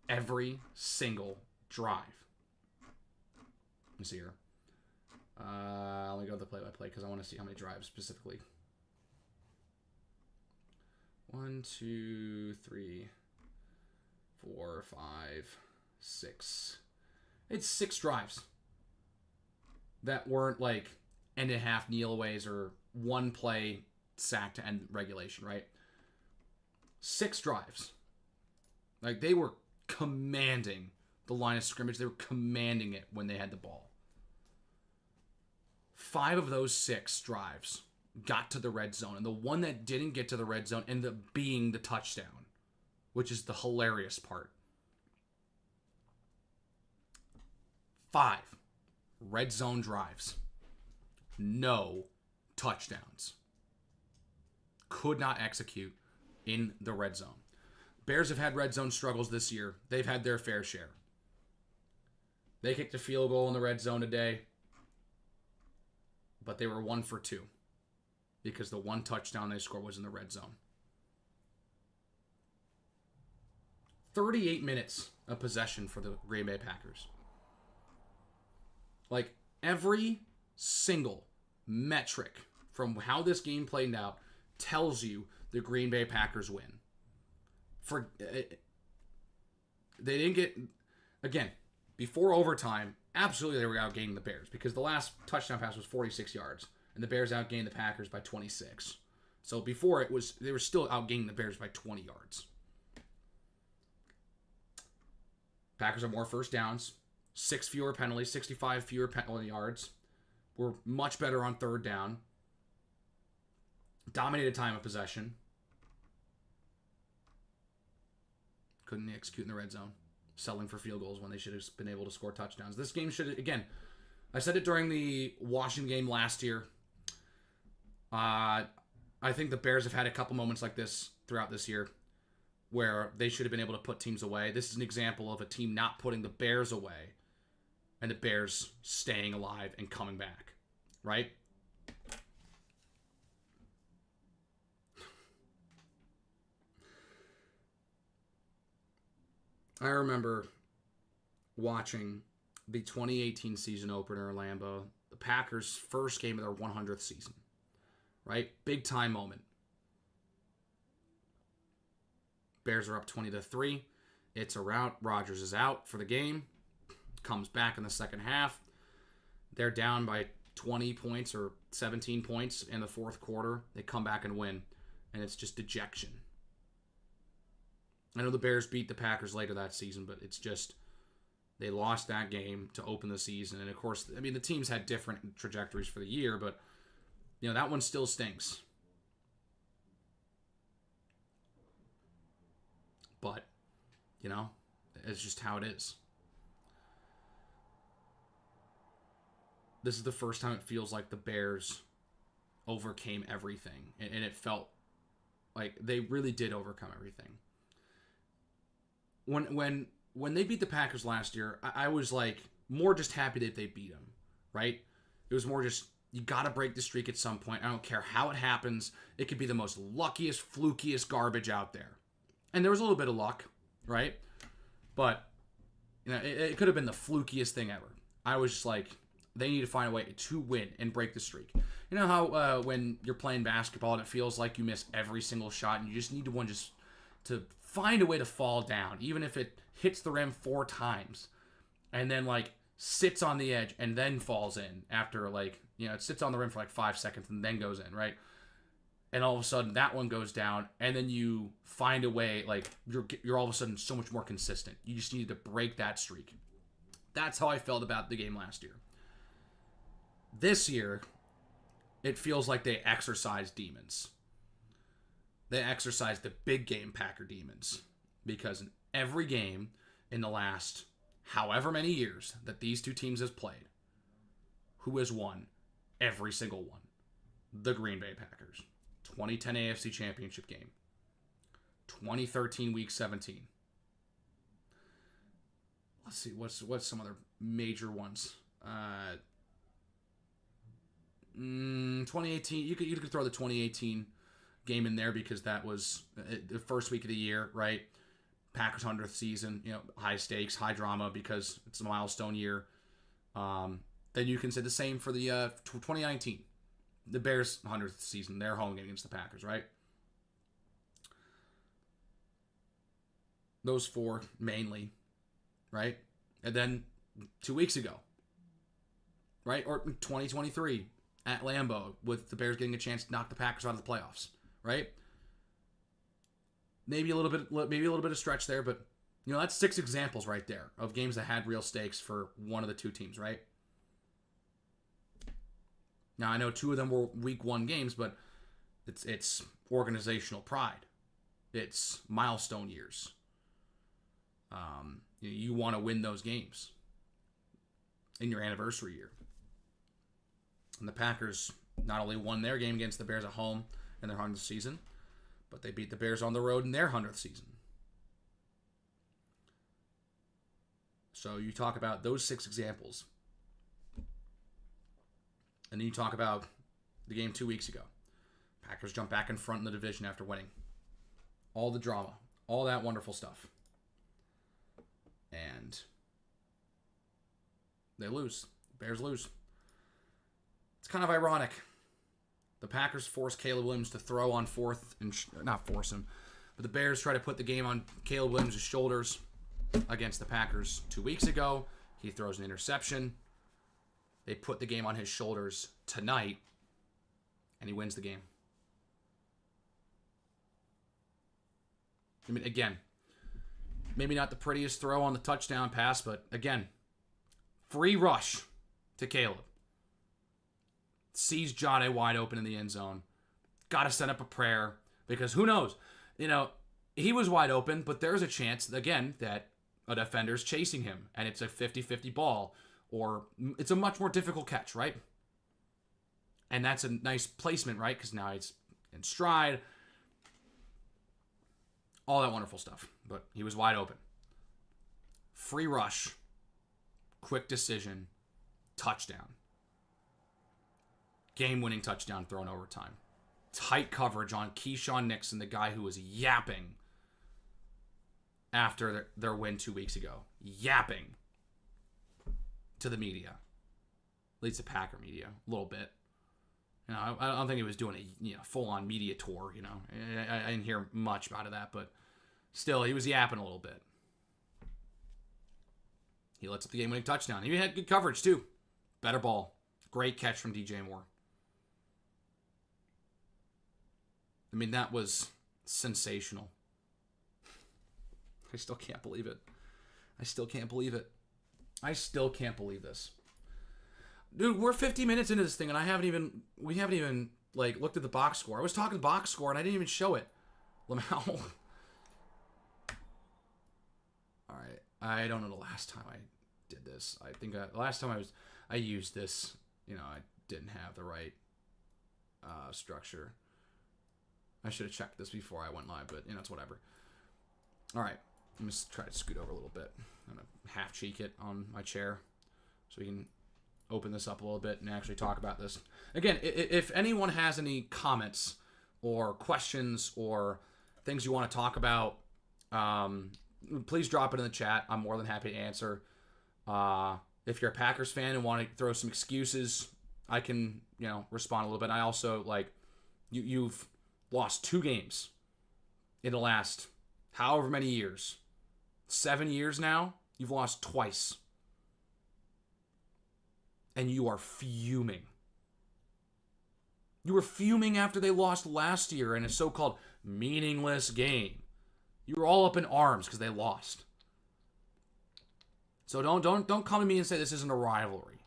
every single drive. Let me see here. Let me go to the play-by-play because I want to see how many drives specifically. 1, 2, 3, 4, 5, 6. It's 6 drives that weren't like end and a half kneel-aways or one play sack to end regulation, right? 6 drives. Like, they were commanding the line of scrimmage. They were commanding it when they had the ball. 5 of those 6 drives got to the red zone, and the one that didn't get to the red zone ended up being the touchdown, which is the hilarious part. 5 red zone drives. No touchdowns. Could not execute in the red zone. Bears have had red zone struggles this year. They've had their fair share. They kicked a field goal in the red zone today, but they were 1 for 2 because the one touchdown they scored was in the red zone. 38 minutes of possession for the Green Bay Packers. Like, every single metric from how this game played out tells you the Green Bay Packers win. They didn't get, again, before overtime, absolutely they were outgaining the Bears because the last touchdown pass was 46 yards and the Bears outgained the Packers by 26. So before they were still outgaining the Bears by 20 yards. Packers have more first downs, 6 fewer penalties, 65 fewer penalty yards. We're much better on third down. Dominated time of possession. Couldn't execute in the red zone. Settling for field goals when they should have been able to score touchdowns. This game should have, again, I said it during the Washington game last year. I think the Bears have had a couple moments like this throughout this year where they should have been able to put teams away. This is an example of a team not putting the Bears away and the Bears staying alive and coming back, right? I remember watching the 2018 season opener in Lambeau, the Packers' first game of their 100th season, right? Big time moment. Bears are up 20-3. It's a rout. Rodgers is out for the game. Comes back in the second half. They're down by 20 points or 17 points in the fourth quarter. They come back and win, and it's just dejection. I know the Bears beat the Packers later that season, but it's just they lost that game to open the season. And, of course, I mean, the teams had different trajectories for the year, but, that one still stinks. But, it's just how it is. This is the first time it feels like the Bears overcame everything. And it felt like they really did overcome everything. When they beat the Packers last year, I was like more just happy that they beat them, right? It was more just, you got to break the streak at some point. I don't care how it happens. It could be the most luckiest, flukiest garbage out there. And there was a little bit of luck, right? But it could have been the flukiest thing ever. I was just like, they need to find a way to win and break the streak. You know how when you're playing basketball and it feels like you miss every single shot and you just need to find a way to fall down, even if it hits the rim 4 times and then sits on the edge and then falls in after it sits on the rim for 5 seconds and then goes in, right? And all of a sudden that one goes down and then you find a way, you're all of a sudden so much more consistent. You just needed to break that streak. That's how I felt about the game last year. This year, it feels like they exercised demons. They exercised the big game Packer demons. Because in every game in the last however many years that these two teams have played, who has won every single one? The Green Bay Packers. 2010 AFC Championship game. 2013 Week 17. Let's see, what's some other major ones? 2018. You could throw the 2018 game in there because that was the first week of the year, right? Packers 100th season, high stakes, high drama because it's a milestone year. Then you can say the same for the 2019, the Bears 100th season, their home game against the Packers, right? Those four mainly, right? And then 2 weeks ago, right? Or 2023 at Lambeau with the Bears getting a chance to knock the Packers out of the playoffs, right? Maybe a little bit of stretch there, but that's 6 examples right there of games that had real stakes for one of the two teams, right? Now I know 2 of them were week 1 games, but it's organizational pride. It's milestone years. You want to win those games in your anniversary year. And the Packers not only won their game against the Bears at home in their 100th season, but they beat the Bears on the road in their 100th season. So you talk about those 6 examples. And then you talk about the game 2 weeks ago. Packers jump back in front in the division after winning. All the drama. All that wonderful stuff. And they lose. Bears lose. It's kind of ironic. The Packers force Caleb Williams to throw on 4th, and not force him, but the Bears try to put the game on Caleb Williams' shoulders against the Packers 2 weeks ago. He throws an interception. They put the game on his shoulders tonight, and he wins the game. I mean, again, maybe not the prettiest throw on the touchdown pass, but again, free rush to Caleb. Sees Jade wide open in the end zone. Got to set up a prayer because who knows? He was wide open, but there's a chance, again, that a defender's chasing him and it's a 50-50 ball or it's a much more difficult catch, right? And that's a nice placement, right? Because now he's in stride. All that wonderful stuff. But he was wide open. Free rush. Quick decision. Touchdown. Game-winning touchdown thrown overtime. Tight coverage on Keyshawn Nixon, the guy who was yapping after their win 2 weeks ago. Yapping to the media. At least the Packer media. A little bit. I don't think he was doing a full-on media tour, I didn't hear much out of that, but still, he was yapping a little bit. He lets up the game-winning touchdown. He had good coverage, too. Better ball. Great catch from DJ Moore. I mean, that was sensational. I still can't believe it. I still can't believe this. Dude, we're 50 minutes into this thing, and we haven't even looked at the box score. I was talking box score, and I didn't even show it. Lamau. All right. I don't know the last time I did this. I think the last time I used this, I didn't have the right structure. I should have checked this before I went live, but, it's whatever. All right. Let me just try to scoot over a little bit. I'm going to half cheek it on my chair so we can open this up a little bit and actually talk about this. Again, if anyone has any comments or questions or things you want to talk about, please drop it in the chat. I'm more than happy to answer. If you're a Packers fan and want to throw some excuses, I can, respond a little bit. I also, you've lost 2 games in the last however many years. 7 years now, you've lost twice. And you are fuming. You were fuming after they lost last year in a so-called meaningless game. You were all up in arms because they lost. So don't come to me and say this isn't a rivalry.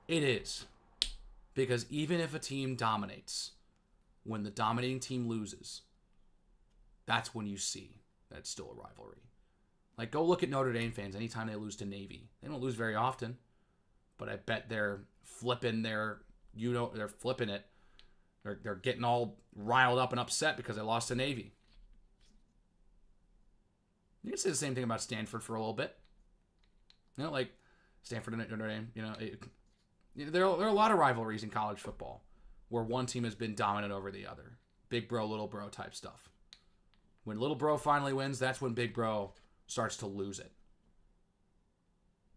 It is. Because even if a team dominates, when the dominating team loses, that's when you see that it's still a rivalry. Like, go look at Notre Dame fans anytime they lose to Navy. They don't lose very often, but I bet they're flipping they're flipping it. They're getting all riled up and upset because they lost to Navy. You can say the same thing about Stanford for a little bit. You know, like Stanford and Notre Dame. You know, there are a lot of rivalries in college football where one team has been dominant over the other. Big bro, little bro type stuff. When little bro finally wins, that's when big bro starts to lose it.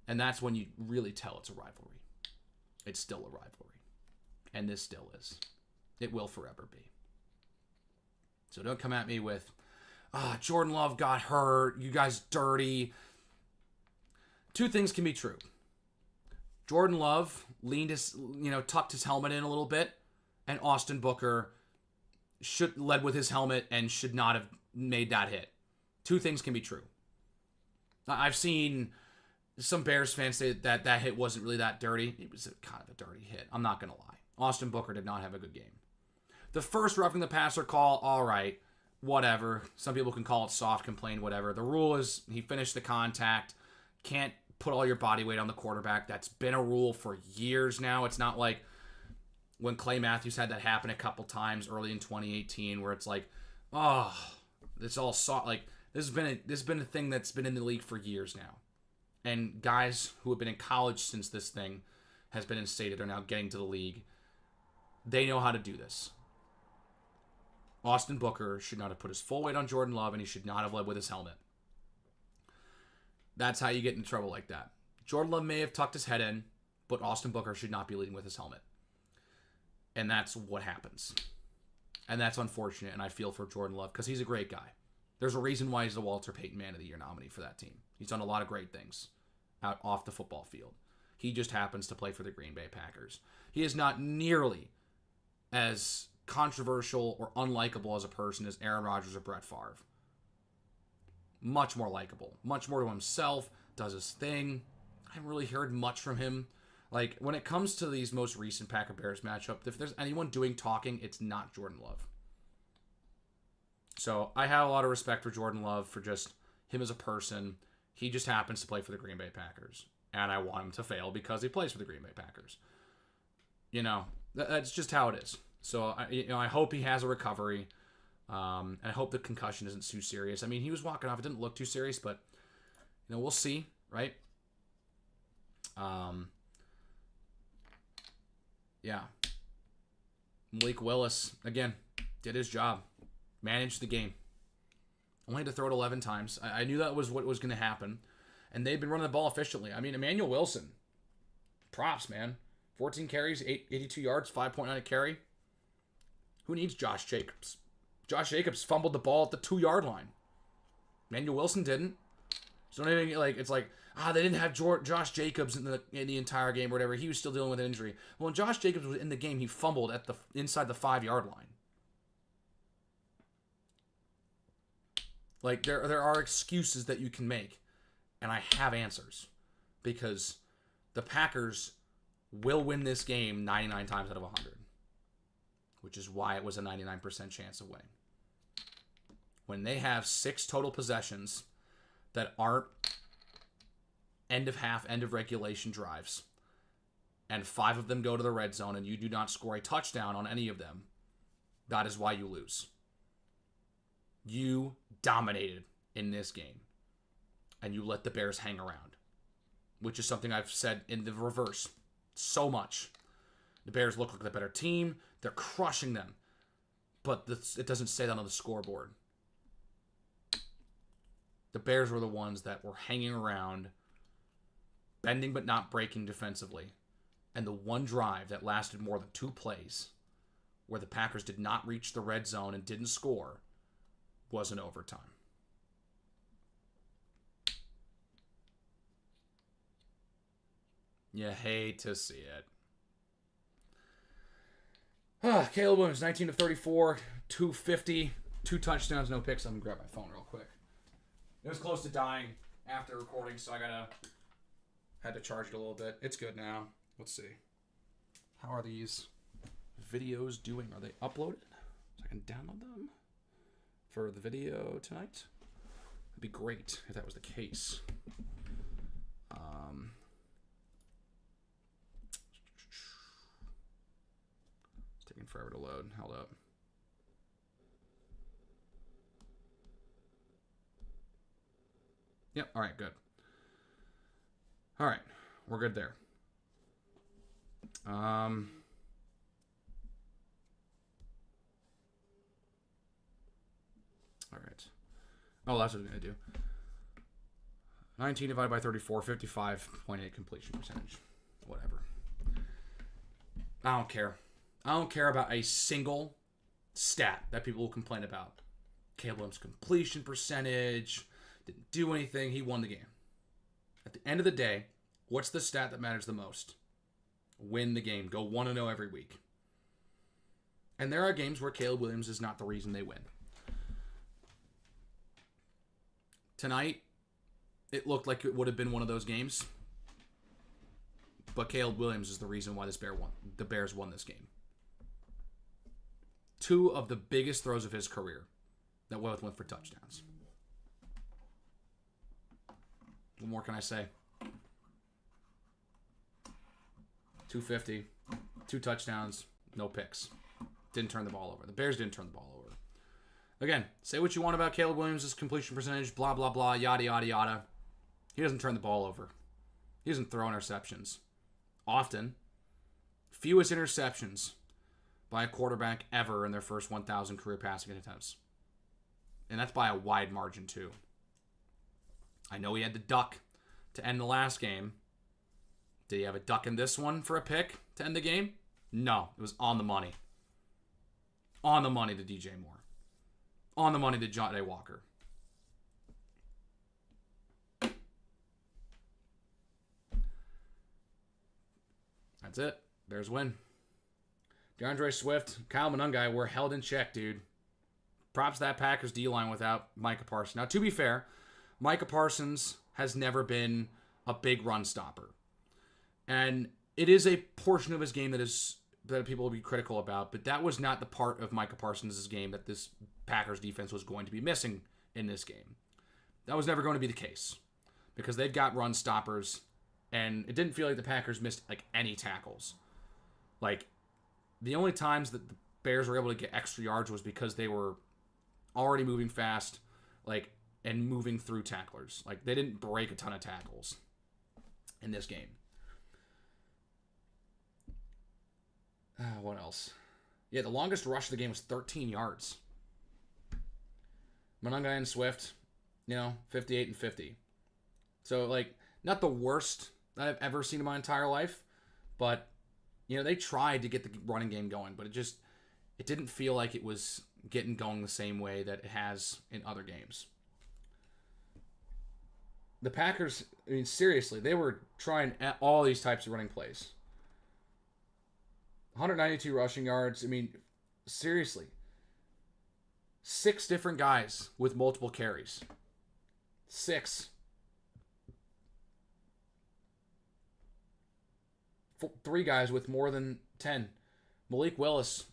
And that's when you really tell it's a rivalry. It's still a rivalry. And this still is. It will forever be. So don't come at me with, Jordan Love got hurt, you guys dirty. Two things can be true. Jordan Love tucked his helmet in a little bit, and Austin Booker led with his helmet and should not have made that hit. Two things can be true. I've seen some Bears fans say that hit wasn't really that dirty. It was kind of a dirty hit. I'm not going to lie. Austin Booker did not have a good game. The first roughing the passer call, all right, whatever. Some people can call it soft, complain, whatever. The rule is he finished the contact. Can't put all your body weight on the quarterback. That's been a rule for years now. It's not like when Clay Matthews had that happen a couple times early in 2018 where it's like, it's all soft. Like, this has been a thing that's been in the league for years now. And guys who have been in college since this thing has been instated are now getting to the league. They know how to do this. Austin Booker should not have put his full weight on Jordan Love, and he should not have led with his helmet. That's how you get into trouble like that. Jordan Love may have tucked his head in, but Austin Booker should not be leading with his helmet. And that's what happens. And that's unfortunate, and I feel for Jordan Love because he's a great guy. There's a reason why he's the Walter Payton Man of the Year nominee for that team. He's done a lot of great things out off the football field. He just happens to play for the Green Bay Packers. He is not nearly as controversial or unlikable as a person as Aaron Rodgers or Brett Favre. Much more likable. Much more to himself. Does his thing. I haven't really heard much from him. Like, when it comes to these most recent Packer-Bears matchup, if there's anyone doing talking, it's not Jordan Love. So, I have a lot of respect for Jordan Love for just him as a person. He just happens to play for the Green Bay Packers. And I want him to fail because he plays for the Green Bay Packers. You know, that's just how it is. So, I hope he has a recovery. And I hope the concussion isn't too serious. I mean, he was walking off. It didn't look too serious, but, we'll see, right? Yeah. Malik Willis, again, did his job. Managed the game. Only had to throw it 11 times. I knew that was what was going to happen. And they've been running the ball efficiently. I mean, Emmanuel Wilson, props, man. 14 carries, 82 yards, 5.9 a carry. Who needs Josh Jacobs? Josh Jacobs fumbled the ball at the 2-yard line. Emmanuel Wilson didn't. So don't even, it's like, they didn't have Josh Jacobs in the entire game or whatever. He was still dealing with an injury. Well, when Josh Jacobs was in the game, he fumbled at inside the 5-yard line. Like, there are excuses that you can make, and I have answers. Because the Packers will win this game 99 times out of 100. Which is why it was a 99% chance of winning. When they have 6 total possessions that aren't end of half, end of regulation drives, and 5 of them go to the red zone and you do not score a touchdown on any of them, that is why you lose. You dominated in this game, and you let the Bears hang around, which is something I've said in the reverse so much. The Bears look like the better team. They're crushing them. But it doesn't say that on the scoreboard. The Bears were the ones that were hanging around, bending but not breaking defensively. And the one drive that lasted more than 2 plays, where the Packers did not reach the red zone and didn't score, was in overtime. You hate to see it. Caleb Williams, 19 of 34, 250, 2 touchdowns, no picks. I'm going to grab my phone real quick. It was close to dying. after recording, so had to charge it a little bit. It's good now. Let's see. How are these videos doing? Are they uploaded? So I can download them for the video tonight. It'd be great if that was the case. It's taking forever to load. Hold up. Yep. All right. Good. All right. We're good there. All right. Oh, that's what I'm going to do. 19 divided by 34, 55.8 completion percentage. Whatever. I don't care. I don't care about a single stat that people will complain about. Caleb Williams' completion percentage, didn't do anything, he won the game. At the end of the day, what's the stat that matters the most? Win the game. Go 1-0 every week. And there are games where Caleb Williams is not the reason they win. Tonight, it looked like it would have been one of those games. But Caleb Williams is the reason why the Bears won this game. 2 of the biggest throws of his career that went for touchdowns. What more can I say? 250, 2 touchdowns, no picks. Didn't turn the ball over. The Bears didn't turn the ball over. Again, say what you want about Caleb Williams' completion percentage, blah, blah, blah, yada, yada, yada. He doesn't turn the ball over. He doesn't throw interceptions. Often. Fewest interceptions by a quarterback ever in their first 1,000 career passing attempts. And that's by a wide margin, too. I know he had the duck to end the last game. Did he have a duck in this one for a pick to end the game? No. It was on the money. On the money to DJ Moore. On the money to John A. Walker. That's it. Bears win. DeAndre Swift, Kyle Monangai were held in check, dude. Props to that Packers D-line without Micah Parsons. Now, to be fair, Micah Parsons has never been a big run stopper. And it is a portion of his game that people will be critical about, but that was not the part of Micah Parsons' game that this Packers defense was going to be missing in this game. That was never going to be the case because they've got run stoppers, and it didn't feel like the Packers missed like any tackles. Like, the only times that the Bears were able to get extra yards was because they were already moving fast, like, and moving through tacklers. Like, they didn't break a ton of tackles in this game. What else? Yeah, the longest rush of the game was 13 yards. Monangai and Swift, 58 and 50. So, like, not the worst that I've ever seen in my entire life, but, they tried to get the running game going, but it didn't feel like it was getting going the same way that it has in other games. The Packers, seriously, they were trying all these types of running plays. 192 rushing yards. Seriously. 6 different guys with multiple carries. 6. 3 guys with more than 10. Malik Willis,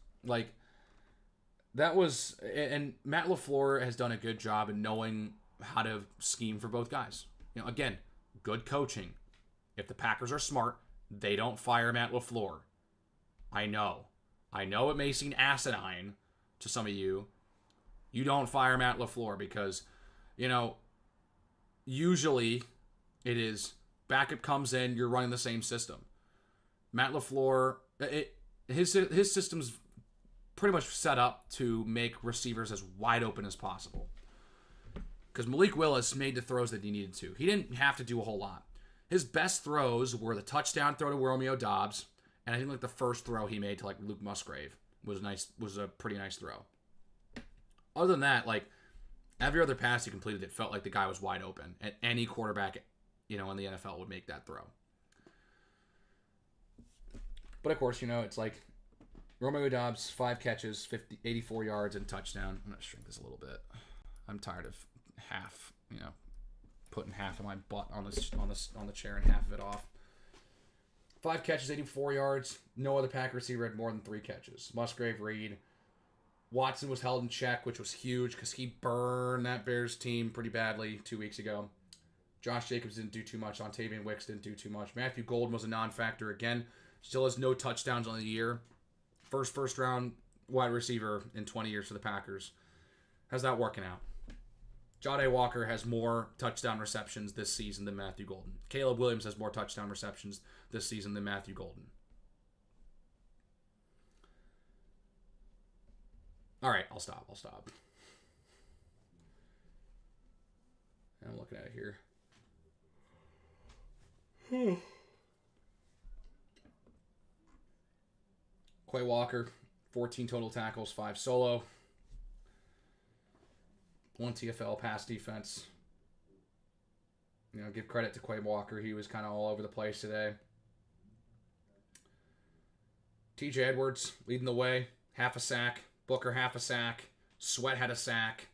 that was... And Matt LaFleur has done a good job in knowing how to scheme for both guys. Again, good coaching. If the Packers are smart, they don't fire Matt LaFleur. I know it may seem asinine to some of you. You don't fire Matt LaFleur because, usually it is backup comes in, you're running the same system. Matt LaFleur, his system's pretty much set up to make receivers as wide open as possible. Because Malik Willis made the throws that he needed to. He didn't have to do a whole lot. His best throws were the touchdown throw to Romeo Doubs, and I think the first throw he made to Luke Musgrave was a pretty nice throw. Other than that, every other pass he completed, it felt like the guy was wide open, and any quarterback, in the NFL would make that throw. But of course, it's like Romeo Doubs, 5 catches, 84 yards, and touchdown. I'm gonna shrink this a little bit. I'm tired of half putting half of my butt on the chair and half of it off. 5 catches, 84 yards. No other Packer receiver had more than 3 catches. Musgrave, Reed. Watson was held in check, which was huge because he burned that Bears team pretty badly 2 weeks ago. Josh Jacobs didn't do too much. Ontavian Wicks didn't do too much. Matthew Golden was a non-factor again. Still has no touchdowns on the year. First round wide receiver in 20 years for the Packers. How's that working out? Jahdae Walker has more touchdown receptions this season than Matthew Golden. Caleb Williams has more touchdown receptions this season than Matthew Golden. All right, I'll stop. I'm looking at it here. Quay Walker, 14 total tackles, 5 solo. 1 TFL pass defense. Give credit to Quay Walker. He was kind of all over the place today. TJ Edwards leading the way. Half a sack. Booker half a sack. Sweat had a sack.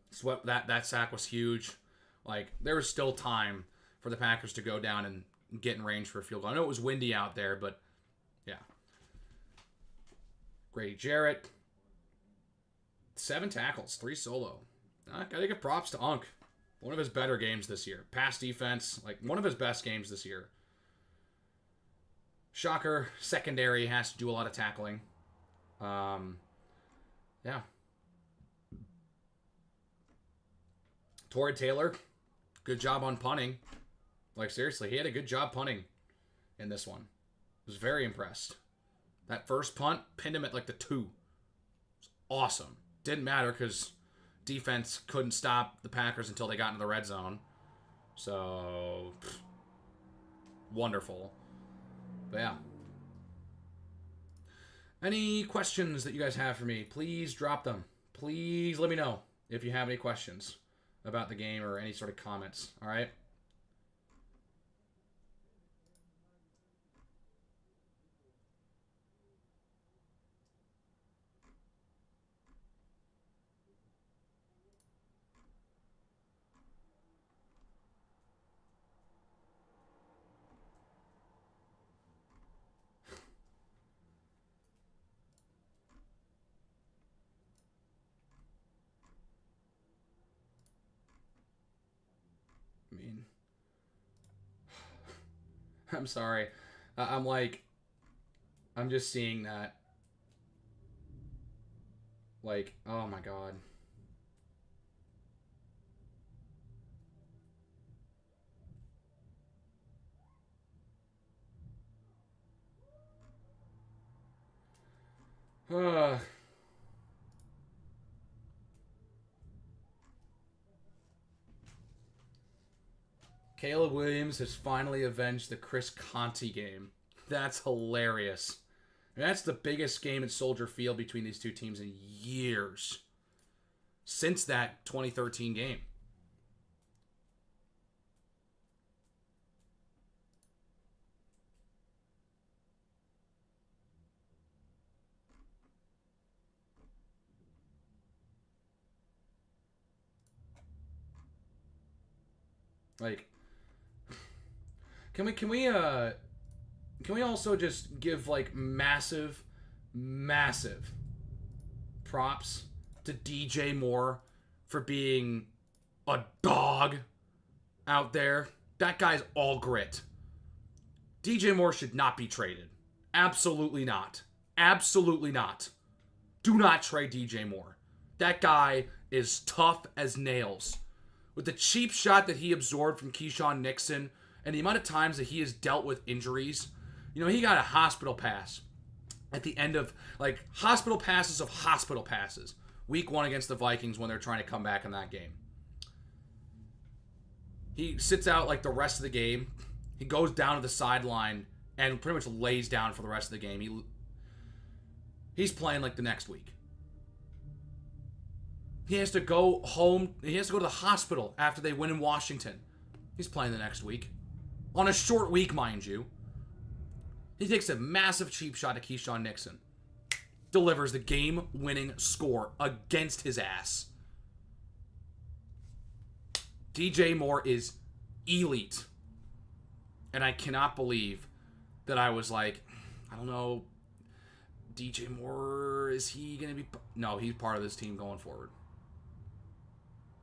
Sweat that sack was huge. There was still time for the Packers to go down and get in range for a field goal. I know it was windy out there, but yeah. Grady Jarrett. 7 tackles, 3 solo. I gotta give props to Unk. One of his better games this year. Pass defense, one of his best games this year. Shocker, secondary has to do a lot of tackling. Yeah. Torrey Taylor, good job on punting. Seriously, he had a good job punting in this one. I was very impressed. That first punt pinned him at the 2. It was awesome. Didn't matter because defense couldn't stop the Packers until they got into the red zone. So, wonderful. But yeah. Any questions that you guys have for me, please drop them. Please let me know if you have any questions about the game or any sort of comments. All right? I'm sorry. I'm just seeing that. Oh my God. Caleb Williams has finally avenged the Chris Conte game. That's hilarious. That's the biggest game at Soldier Field between these two teams in years. Since that 2013 game. Can we also just give massive props to DJ Moore for being a dog out there? That guy's all grit. DJ Moore should not be traded. Absolutely not. Absolutely not. Do not trade DJ Moore. That guy is tough as nails. With the cheap shot that he absorbed from Keyshawn Nixon and the amount of times that he has dealt with injuries, he got a hospital pass at the end of, hospital passes of hospital passes. Week 1 against the Vikings when they're trying to come back in that game. He sits out, the rest of the game. He goes down to the sideline and pretty much lays down for the rest of the game. He's playing, the next week. He has to go home. He has to go to the hospital after they win in Washington. He's playing the next week. On a short week, mind you. He takes a massive cheap shot at Keyshawn Nixon. Delivers the game-winning score against his ass. DJ Moore is elite. And I cannot believe that I was like, I don't know, DJ Moore, is he going to be... No, he's part of this team going forward.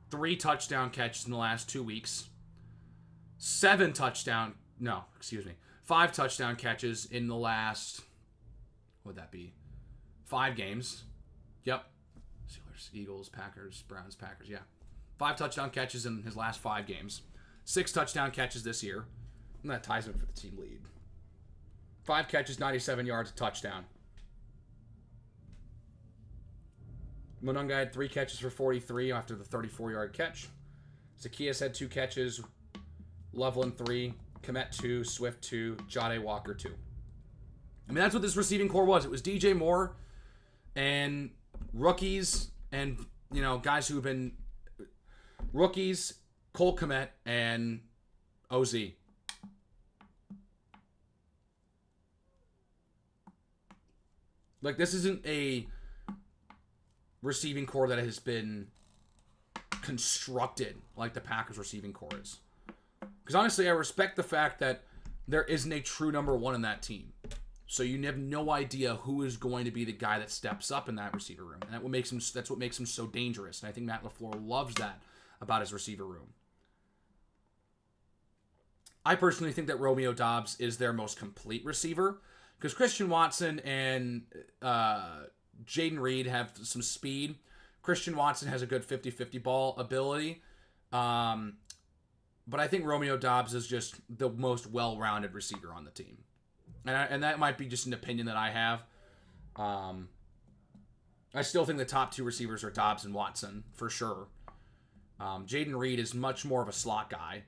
3 touchdown catches in the last 2 weeks. 5 touchdown catches in the last... What would that be? 5 games. Yep. Steelers, Eagles, Packers, Browns, Packers, yeah. 5 touchdown catches in his last 5 games. 6 touchdown catches this year. And that ties him for the team lead. 5 catches, 97 yards, a touchdown. Monunga had 3 catches for 43 after the 34-yard catch. Zacchaeus had 2 catches. Loveland 3. Kmet 2. Swift 2. Jade Walker 2. I mean, that's what this receiving core was. It was DJ Moore and rookies and, you know, guys who have been rookies, Cole Kmet and OZ. Like, this isn't a receiving core that has been constructed like the Packers receiving core is. Because honestly, I respect the fact that there isn't a true number 1 in that team. So you have no idea who is going to be the guy that steps up in that receiver room. And that's what makes him so dangerous. And I think Matt LaFleur loves that about his receiver room. I personally think that Romeo Doubs is their most complete receiver. Because Christian Watson and Jaden Reed have some speed. Christian Watson has a good 50-50 ball ability. But I think Romeo Doubs is just the most well-rounded receiver on the team. And that might be just an opinion that I have. I still think the top 2 receivers are Doubs and Watson, for sure. Jaden Reed is much more of a slot guy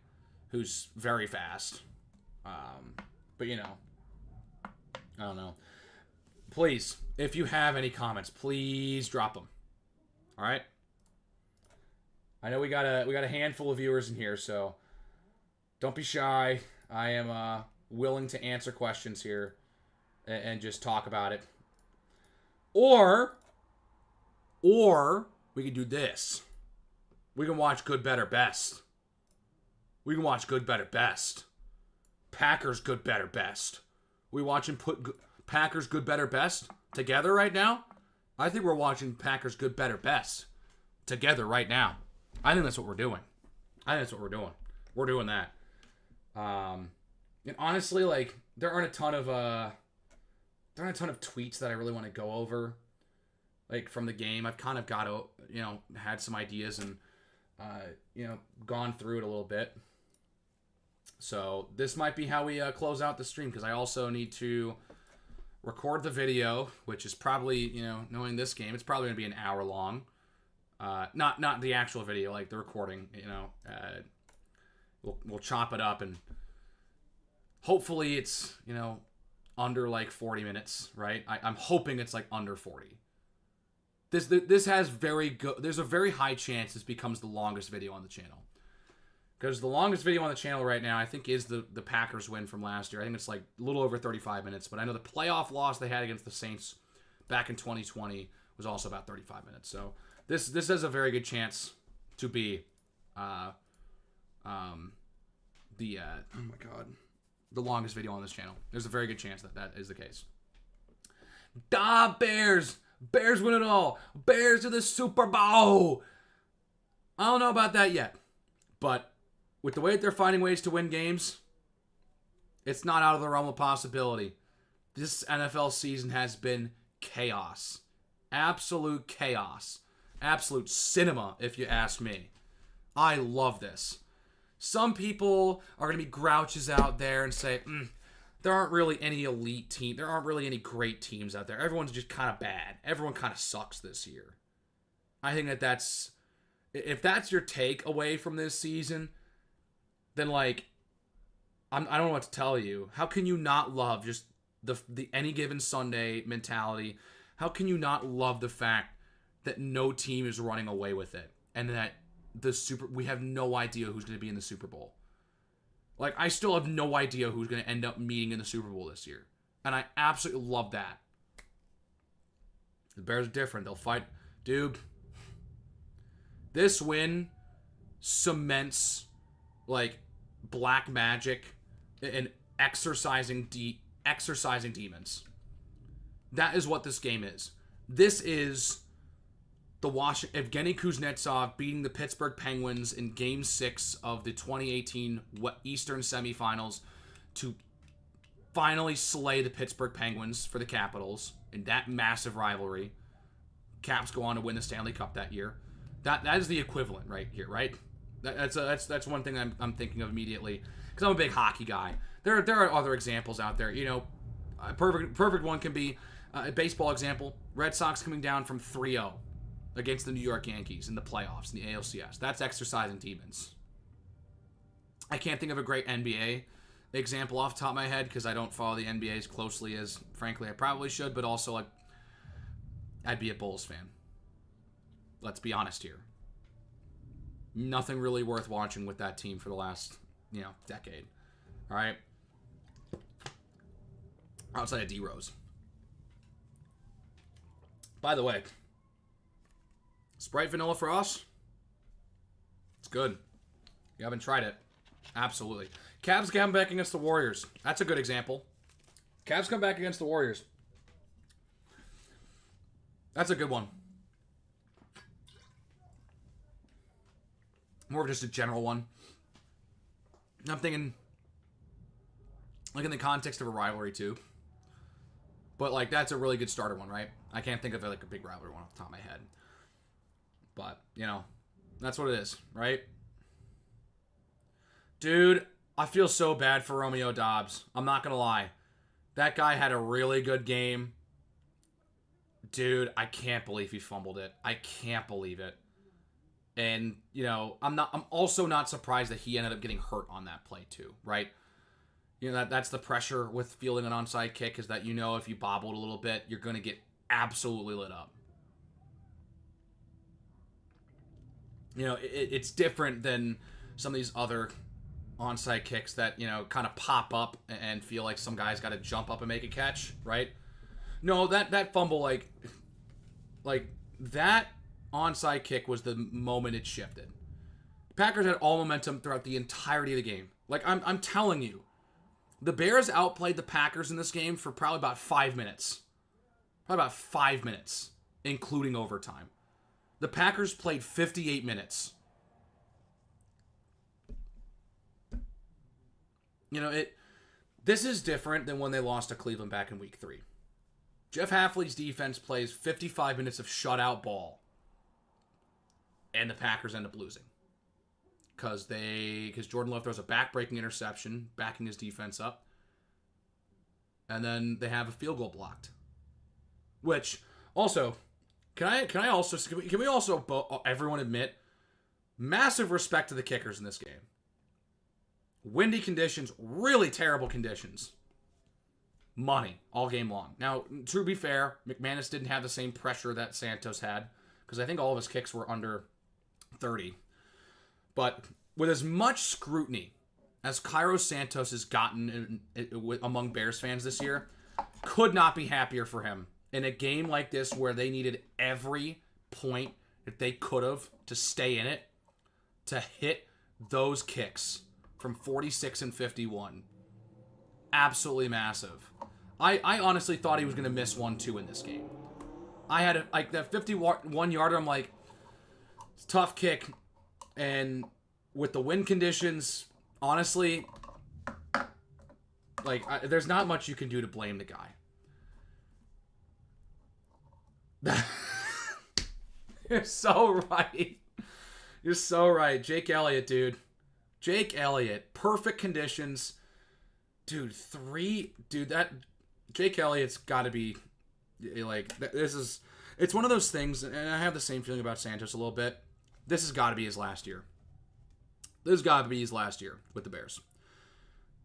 who's very fast. But, you know, I don't know. Please, if you have any comments, please drop them. All right? I know we got a handful of viewers in here, so don't be shy. I am willing to answer questions here and just talk about it. Or we can do this. We can watch Good, Better, Best. We can watch Good, Better, Best. Packers Good, Better, Best. We watching Packers Good, Better, Best together right now? I think we're watching Packers Good, Better, Best together right now. I think that's what we're doing. We're doing that. And honestly, like, there aren't a ton of tweets that I really want to go over, like, from the game. I've kind of got to, you know, had some ideas and, you know, gone through it a little bit. So this might be how we close out the stream, because I also need to record the video, which is probably, you know, knowing this game, it's probably going to be an hour long. Not the actual video, like the recording, you know. We'll chop it up, and hopefully it's, you know, under like 40 minutes, right? I'm hoping it's like under 40. This has very good. There's a very high chance this becomes the longest video on the channel. Because the longest video on the channel right now, I think, is the Packers win from last year. I think it's like a little over 35 minutes. But I know the playoff loss they had against the Saints back in 2020 was also about 35 minutes. So this has a very good chance to be the longest video on this channel. There's a very good chance that is the case. Bears! Bears win it all! Bears to the Super Bowl! I don't know about that yet. But with the way that they're finding ways to win games, it's not out of the realm of possibility. This NFL season has been chaos. Absolute chaos. Absolute cinema, if you ask me. I love this. Some people are going to be grouches out there and say, there aren't really any elite team. There aren't really any great teams out there. Everyone's just kind of bad. Everyone kind of sucks this year. I think that's... If that's your takeaway from this season, then, like, I don't know what to tell you. How can you not love just the any given Sunday mentality? How can you not love the fact that no team is running away with it, and that we have no idea who's going to be in the Super Bowl? Like, I still have no idea who's going to end up meeting in the Super Bowl this year, and I absolutely love that. The Bears are different. They'll fight, dude. This win cements like black magic and exercising demons. That is what this game is. This is the Evgeny Kuznetsov beating the Pittsburgh Penguins in Game 6 of the 2018 Eastern semifinals to finally slay the Pittsburgh Penguins for the Capitals in that massive rivalry. Caps go on to win the Stanley Cup that year. That is the equivalent right here, right? That's one thing I'm thinking of immediately because I'm a big hockey guy. There are other examples out there. You know, a perfect one can be a baseball example. Red Sox coming down from 3-0 against the New York Yankees in the playoffs in the ALCS. That's exercising demons. I can't think of a great NBA example off the top of my head because I don't follow the NBA as closely as, frankly, I probably should. But also, like, I'd be a Bulls fan. Let's be honest here. Nothing really worth watching with that team for the last, decade. All right? Outside of D-Rose. By the way, Sprite Vanilla Frost. It's good. You haven't tried it. Absolutely. Cavs come back against the Warriors. That's a good example. Cavs come back against the Warriors. That's a good one. More of just a general one. I'm thinking, like, in the context of a rivalry, too. But, like, that's a really good starter one, right? I can't think of, like, a big rivalry one off the top of my head. But, that's what it is, right? Dude, I feel so bad for Romeo Dobbs. I'm not going to lie. That guy had a really good game. Dude, I can't believe he fumbled it. I can't believe it. And, I'm also not surprised that he ended up getting hurt on that play too, right? That's the pressure with fielding an onside kick is that, if you bobbled a little bit, you're going to get absolutely lit up. It's different than some of these other onside kicks that, kind of pop up and feel like some guy's got to jump up and make a catch, right? No, that fumble, like that onside kick was the moment it shifted. Packers had all momentum throughout the entirety of the game. Like, I'm telling you, the Bears outplayed the Packers in this game for probably about 5 minutes. Probably about 5 minutes, including overtime. The Packers played 58 minutes. This is different than when they lost to Cleveland back in Week 3. Jeff Hafley's defense plays 55 minutes of shutout ball. And the Packers end up losing. Because Jordan Love throws a back-breaking interception, backing his defense up. And then they have a field goal blocked. Which, also, can we also everyone admit, massive respect to the kickers in this game. Windy conditions, really terrible conditions. Money all game long. Now, to be fair, McManus didn't have the same pressure that Santos had, because I think all of his kicks were under 30. But with as much scrutiny as Cairo Santos has gotten among Bears fans this year, could not be happier for him. In a game like this where they needed every point that they could have to stay in it, to hit those kicks from 46 and 51. Absolutely massive. I honestly thought he was going to miss 1-2 in this game. I had that 51-yarder, I'm like, it's a tough kick. And with the wind conditions, honestly, there's not much you can do to blame the guy. You're so right. You're so right. Jake Elliott, dude. Jake Elliott. Perfect conditions. Dude, that Jake Elliott's got to be, it's one of those things, and I have the same feeling about Santos a little bit. This has got to be his last year. This has got to be his last year with the Bears.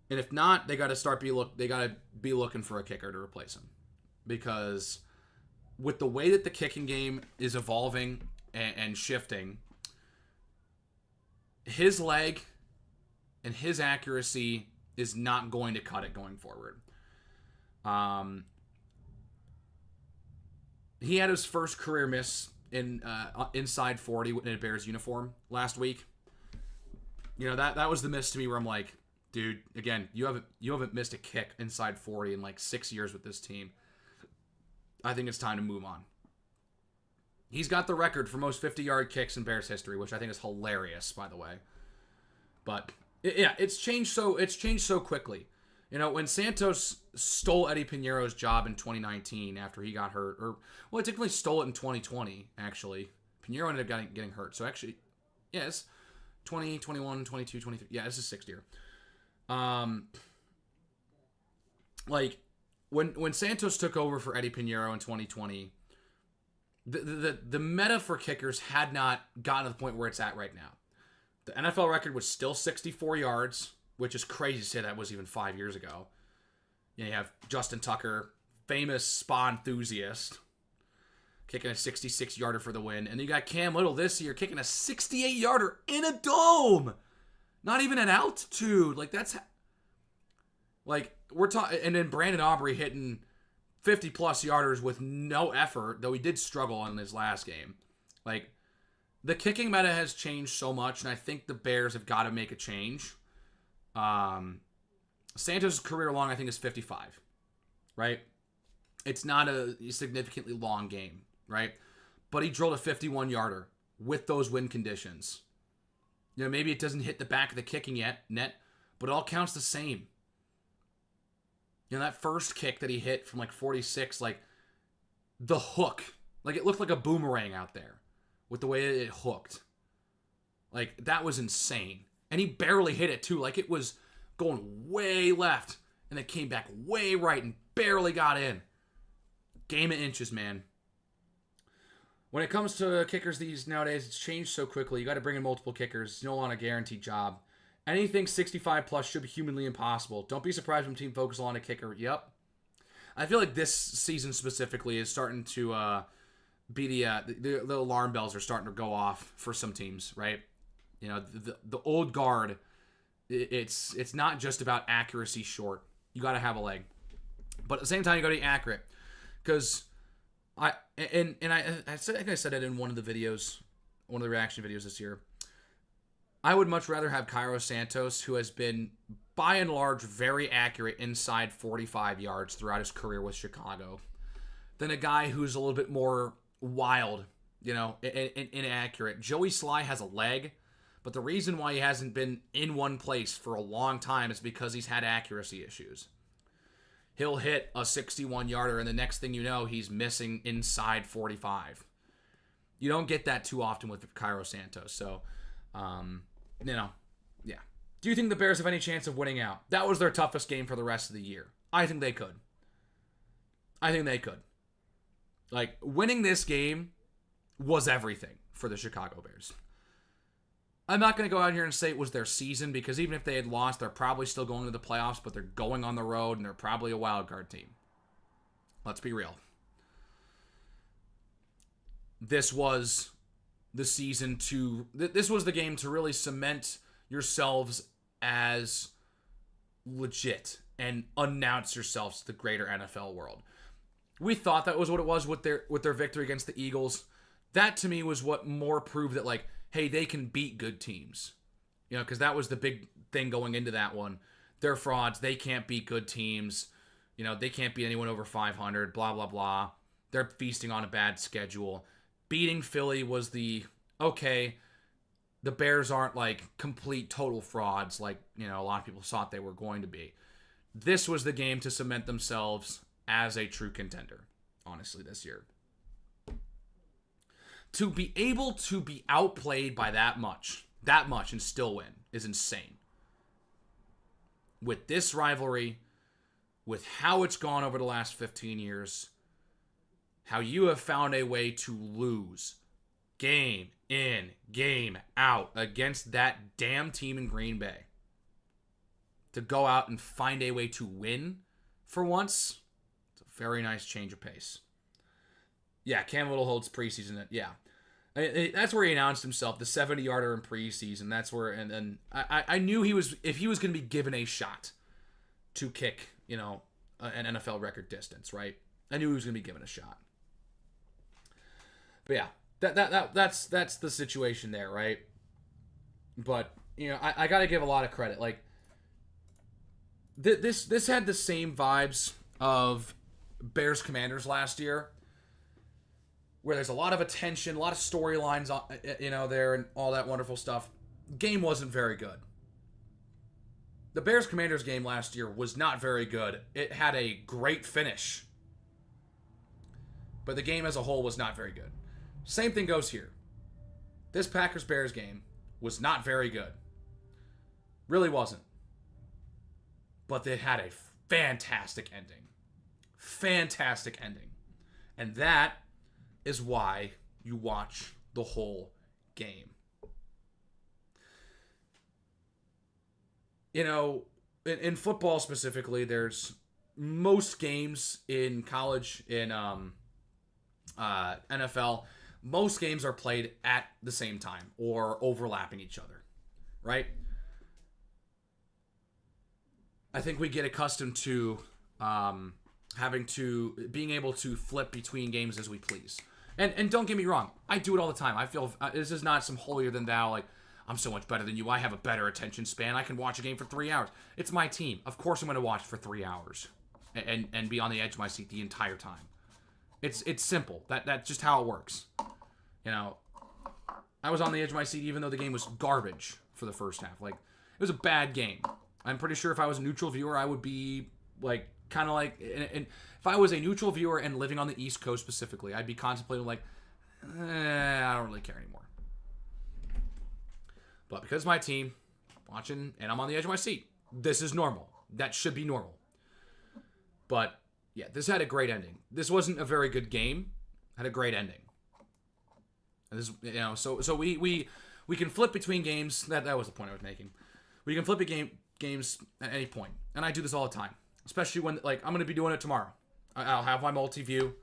And if not, they got to be looking for a kicker to replace him. Because with the way that the kicking game is evolving and shifting, his leg and his accuracy is not going to cut it going forward. He had his first career miss in inside 40 in a Bears uniform last week. That was the miss to me where I'm like, dude, again, you haven't missed a kick inside 40 in like 6 years with this team. I think it's time to move on. He's got the record for most 50-yard kicks in Bears history, which I think is hilarious, by the way. But it's changed so quickly. When Santos stole Eddie Piñeiro's job in 2019 after he got hurt, he technically stole it in 2020, actually. Piñeiro ended up getting hurt. So actually, yes, 20, 21, 22, 23. Yeah, this is sixth year. When Santos took over for Eddie Piñeiro in 2020, the meta for kickers had not gotten to the point where it's at right now. The NFL record was still 64 yards, which is crazy to say that was even 5 years ago. You have Justin Tucker, famous spa enthusiast, kicking a 66-yarder for the win. And you got Cam Little this year kicking a 68-yarder in a dome. Not even at altitude. We're talking, and then Brandon Aubrey hitting 50-plus yarders with no effort, though he did struggle in his last game. The kicking meta has changed so much, and I think the Bears have got to make a change. Santos' career long, I think, is 55, right? It's not a significantly long game, right? But he drilled a 51-yarder with those wind conditions. Maybe it doesn't hit the back of the kicking net, but it all counts the same. That first kick that he hit from 46, the hook, it looked like a boomerang out there with the way it hooked. That was insane. And he barely hit it too. It was going way left and it came back way right and barely got in. Game of inches, man. When it comes to kickers nowadays, it's changed so quickly. You got to bring in multiple kickers. It's no longer a guaranteed job. Anything 65 plus should be humanly impossible. Don't be surprised when team focuses on a kicker. Yep. I feel like this season specifically is starting to be the alarm bells are starting to go off for some teams, right? The old guard, it's not just about accuracy short. You got to have a leg. But at the same time, you got to be accurate. Because I think I said it in one of the videos, one of the reaction videos this year. I would much rather have Cairo Santos, who has been, by and large, very accurate inside 45 yards throughout his career with Chicago, than a guy who's a little bit more wild, inaccurate. Joey Sly has a leg, but the reason why he hasn't been in one place for a long time is because he's had accuracy issues. He'll hit a 61-yarder, and the next thing you know, he's missing inside 45. You don't get that too often with Cairo Santos, so... yeah. Do you think the Bears have any chance of winning out? That was their toughest game for the rest of the year. I think they could. Winning this game was everything for the Chicago Bears. I'm not going to go out here and say it was their season, because even if they had lost, they're probably still going to the playoffs, but they're going on the road, and they're probably a wild card team. Let's be real. This was the season this was the game to really cement yourselves as legit and announce yourselves to the greater NFL world. We thought that was what it was with their victory against the Eagles. That to me was what more proved that hey, they can beat good teams. Because that was the big thing going into that one. They're frauds. They can't beat good teams. They can't beat anyone over 500, blah, blah, blah. They're feasting on a bad schedule. Beating Philly was the Bears aren't complete total frauds a lot of people thought they were going to be. This was the game to cement themselves as a true contender, honestly, this year. To be able to be outplayed by that much and still win is insane. With this rivalry, with how it's gone over the last 15 years, how you have found a way to lose game in, game out against that damn team in Green Bay. To go out and find a way to win for once, it's a very nice change of pace. Yeah, Cam Little holds preseason. Yeah. That's where he announced himself, the 70-yarder in preseason. That's where, and I knew if he was going to be given a shot to kick, an NFL record distance, right? I knew he was going to be given a shot. But yeah, that's the situation there, right? But I got to give a lot of credit. Like, this had the same vibes of Bears Commanders last year, where there's a lot of attention, a lot of storylines, there and all that wonderful stuff. Game wasn't very good. The Bears Commanders game last year was not very good. It had a great finish, but the game as a whole was not very good. Same thing goes here. This Packers Bears game was not very good. Really wasn't. But they had a fantastic ending. Fantastic ending. And that is why you watch the whole game. In football specifically, there's most games in college, in NFL, most games are played at the same time or overlapping each other, right? I think we get accustomed to being able to flip between games as we please. And don't get me wrong, I do it all the time. I feel this is not some holier than thou, like, I'm so much better than you. I have a better attention span. I can watch a game for 3 hours. It's my team. Of course I'm going to watch for 3 hours and be on the edge of my seat the entire time. It's simple. That's just how it works. I was on the edge of my seat even though the game was garbage for the first half. Like, it was a bad game. I'm pretty sure if I was a neutral viewer, I would be like, kind of like, and if I was a neutral viewer and living on the East Coast specifically, I'd be contemplating like, I don't really care anymore. But because my team watching and I'm on the edge of my seat, this is normal. That should be normal. But yeah, this had a great ending. This wasn't a very good game. Had a great ending. And this, so we can flip between games. That was the point I was making. We can flip games at any point, and I do this all the time. Especially when, like, I'm gonna be doing it tomorrow. I'll have my multi-view.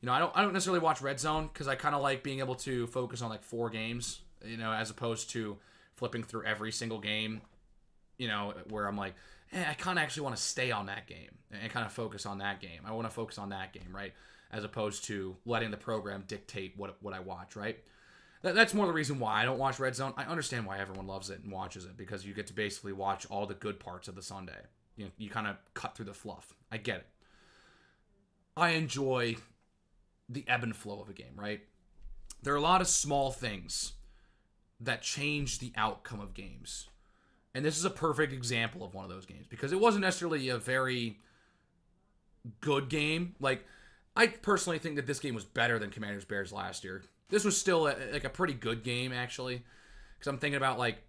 I don't necessarily watch Red Zone because I kind of like being able to focus on like 4 games. As opposed to flipping through every single game. Where I'm like, I kind of actually want to stay on that game and kind of focus on that game. I want to focus on that game, right? As opposed to letting the program dictate what I watch, right? That's more the reason why I don't watch Red Zone. I understand why everyone loves it and watches it, because you get to basically watch all the good parts of the Sunday. You kind of cut through the fluff. I get it. I enjoy the ebb and flow of a game, right? There are a lot of small things that change the outcome of games. And this is a perfect example of one of those games, because it wasn't necessarily a very good game. Like, I personally think that this game was better than Commanders Bears last year. This was still a pretty good game, actually, because I'm thinking about, like,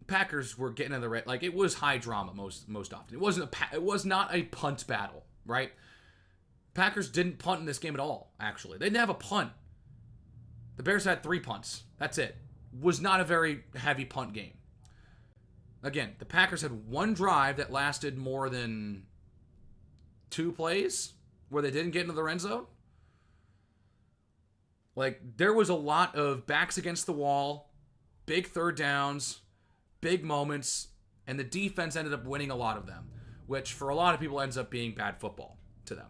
Packers were getting in the red. Like, it was high drama most often. It was not a punt battle, right? Packers didn't punt in this game at all. Actually, they didn't have a punt. The Bears had 3 punts. That's it. Was not a very heavy punt game. Again, the Packers had 1 drive that lasted more than 2 plays where they didn't get into the end zone. Like, there was a lot of backs against the wall, big third downs, big moments, and the defense ended up winning a lot of them, which for a lot of people ends up being bad football to them.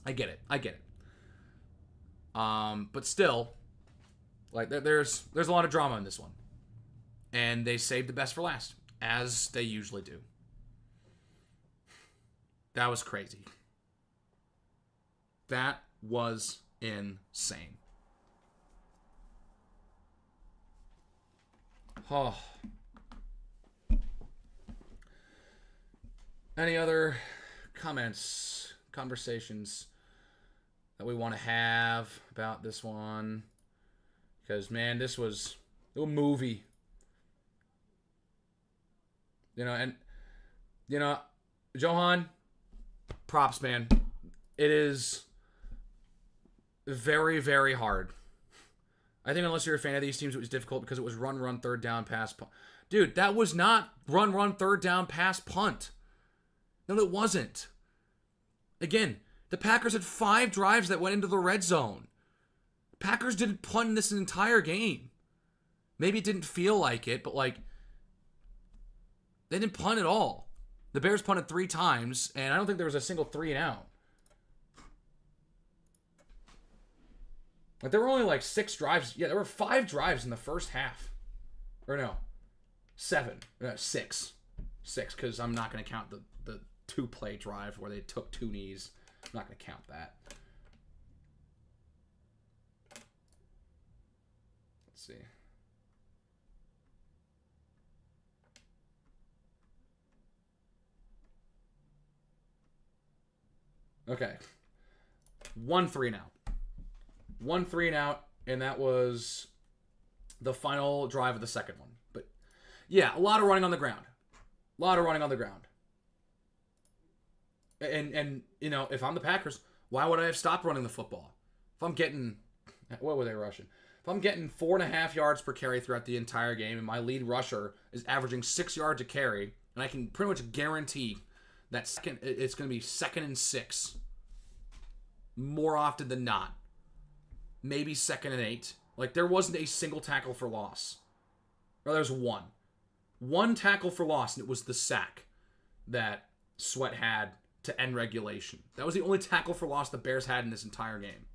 I get it. But still, like, there's a lot of drama in this one. And they saved the best for last, as they usually do. That was crazy. That was insane. Oh. Any other comments, conversations that we want to have about this one? Because, man, this was a movie. Johan, props, man. It is very, very hard. I think unless you're a fan of these teams, it was difficult because it was run, third down, pass, punt. Dude, that was not run, third down, pass, punt. No, it wasn't. Again, the Packers had 5 drives that went into the red zone. Packers didn't punt in this entire game. Maybe it didn't feel like it, but, like, they didn't punt at all. The Bears punted 3 times, and I don't think there was a single 3 and out. Like, there were only like 6 drives. Yeah, there were 5 drives in the first half. Or no. Six, because I'm not going to count the 2-play drive where they took 2 knees. I'm not going to count that. Let's see. Okay. 1 3-and-out. 1 3-and-out, and that was the final drive of the second one. But yeah, a lot of running on the ground. And you know, if I'm the Packers, why would I have stopped running the football? If I'm getting, what were they rushing? If I'm getting 4.5 yards per carry throughout the entire game, and my lead rusher is averaging 6 yards a carry, and I can pretty much guarantee that it's going to be 2nd and 6 more often than not. Maybe 2nd and 8. Like, there wasn't a single tackle for loss. Or there's one. One tackle for loss, and it was the sack that Sweat had to end regulation. That was the only tackle for loss the Bears had in this entire game.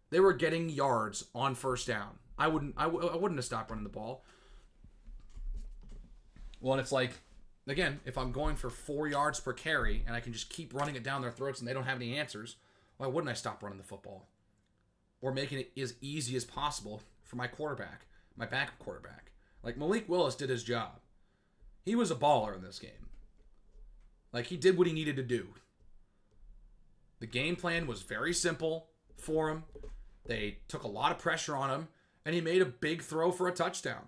They were getting yards on first down. I wouldn't have stopped running the ball. Well, and it's like, again, if I'm going for 4 yards per carry and I can just keep running it down their throats and they don't have any answers, why wouldn't I stop running the football? Or making it as easy as possible for my quarterback, my backup quarterback. Like, Malik Willis did his job. He was a baller in this game. Like, he did what he needed to do. The game plan was very simple for him. They took a lot of pressure on him, and he made a big throw for a touchdown.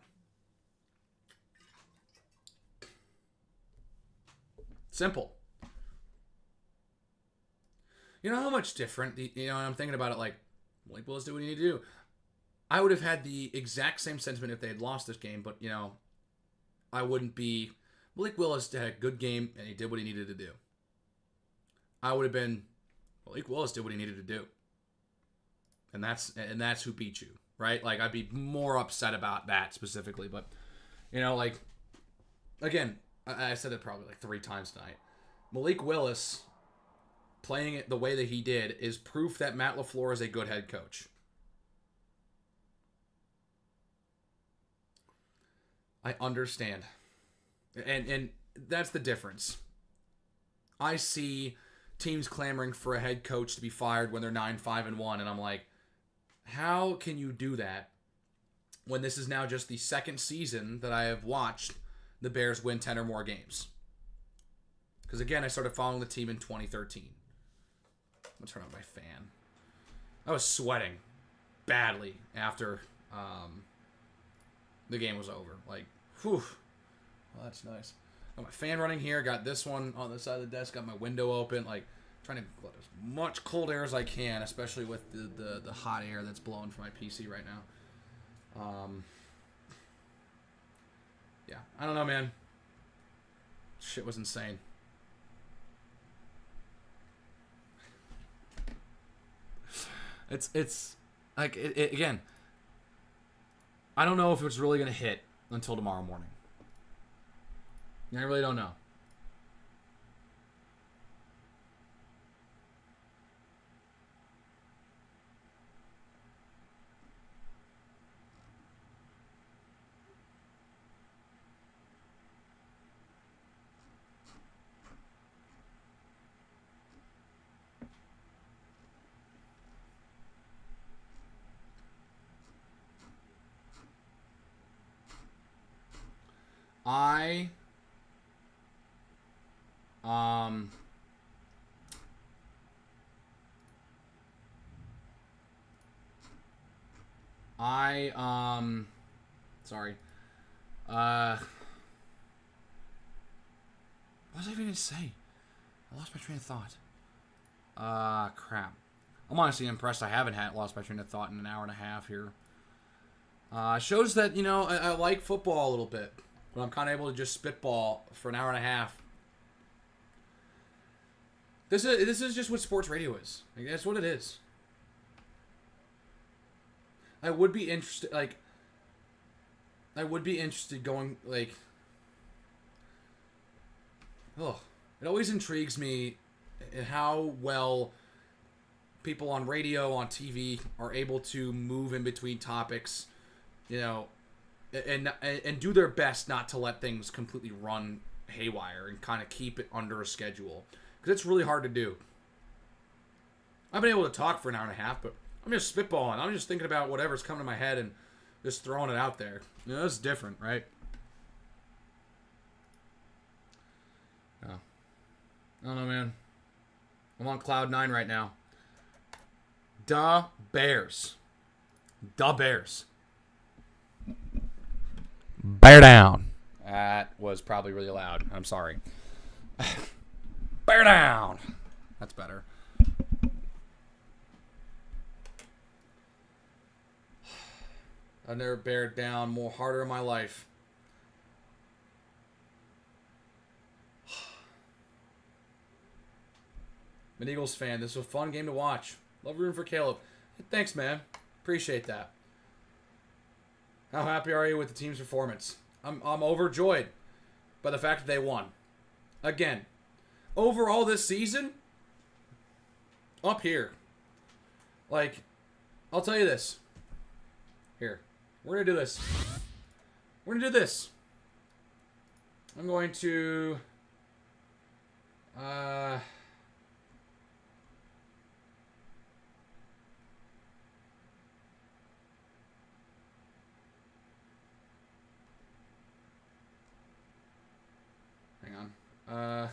Simple. You know how much different, I'm thinking about it like, Malik Willis did what he needed to do. I would have had the exact same sentiment if they had lost this game, but, I wouldn't be. Malik Willis had a good game, and he did what he needed to do. I would have been, Malik Willis did what he needed to do. And that's who beat you, right? Like, I'd be more upset about that specifically, but, again, I said it probably like 3 times tonight. Malik Willis playing it the way that he did is proof that Matt LaFleur is a good head coach. I understand. And that's the difference. I see teams clamoring for a head coach to be fired when they're 9-5-1, and I'm like, how can you do that when this is now just the second season that I have watched the Bears win 10 or more games? Because, again, I started following the team in 2013. I'm going to turn on my fan. I was sweating badly after the game was over. Like, whew. Well, that's nice. Got my fan running here. Got this one on the side of the desk. Got my window open. Like, trying to let as much cold air as I can, especially with the hot air that's blowing from my PC right now. Yeah, I don't know, man. Shit was insane. It's like again. I don't know if it's really gonna hit until tomorrow morning. I really don't know. I sorry. What was I even gonna say? I lost my train of thought. Crap. I'm honestly impressed I haven't lost my train of thought in an hour and a half here. Shows that, I like football a little bit. But I'm kind of able to just spitball for an hour and a half. This is just what sports radio is. Like, that's what it is. I would be interested going, like... Oh, it always intrigues me how well people on radio, on TV, are able to move in between topics, and do their best not to let things completely run haywire and kind of keep it under a schedule, because it's really hard to do. I've been able to talk for an hour and a half, but I'm just spitballing. I'm just thinking about whatever's coming to my head and just throwing it out there. You know, it's different, right? Oh. I don't know, man. I'm on cloud 9 right now. Da Bears. Da Bears. Bear down. That was probably really loud. I'm sorry. Bear down. That's better. I've never bared down more harder in my life. I'm an Eagles fan. This was a fun game to watch. Love rooting for Caleb. Thanks, man. Appreciate that. How happy are you with the team's performance? I'm overjoyed by the fact that they won. Again, overall this season, up here. Like, I'll tell you this. Here. We're going to do this. We're going to do this. I'm going to... hang on.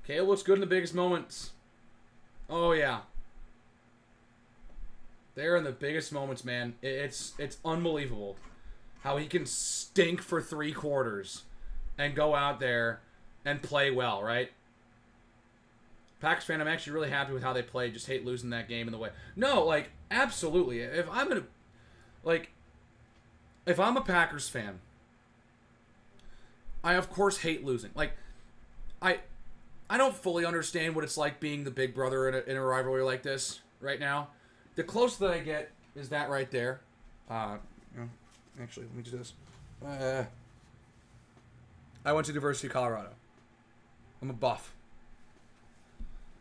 Caleb looks good in the biggest moments. Oh, yeah. They're in the biggest moments, man. It's unbelievable how he can stink for 3 quarters and go out there and play well, right? Packers fan, I'm actually really happy with how they played. Just hate losing that game in the way. No, like, absolutely. If I'm a Packers fan, I of course hate losing. Like, I don't fully understand what it's like being the big brother in a rivalry like this right now. The closest that I get is that right there. Actually, let me do this. I went to University of Colorado. I'm a buff.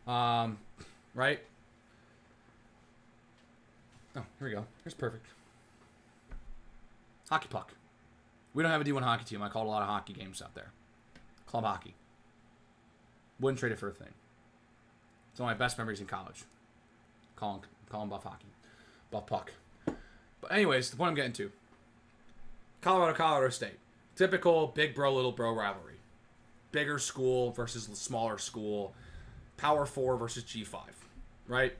Right? Oh, here we go. Here's perfect. Hockey puck. We don't have a D1 hockey team. I called a lot of hockey games out there. Club hockey. Wouldn't trade it for a thing. It's one of my best memories in college. Calling buff hockey. Buff puck. But anyways, the point I'm getting to. Colorado State. Typical big bro, little bro rivalry. Bigger school versus smaller school. Power 4 versus G5. Right?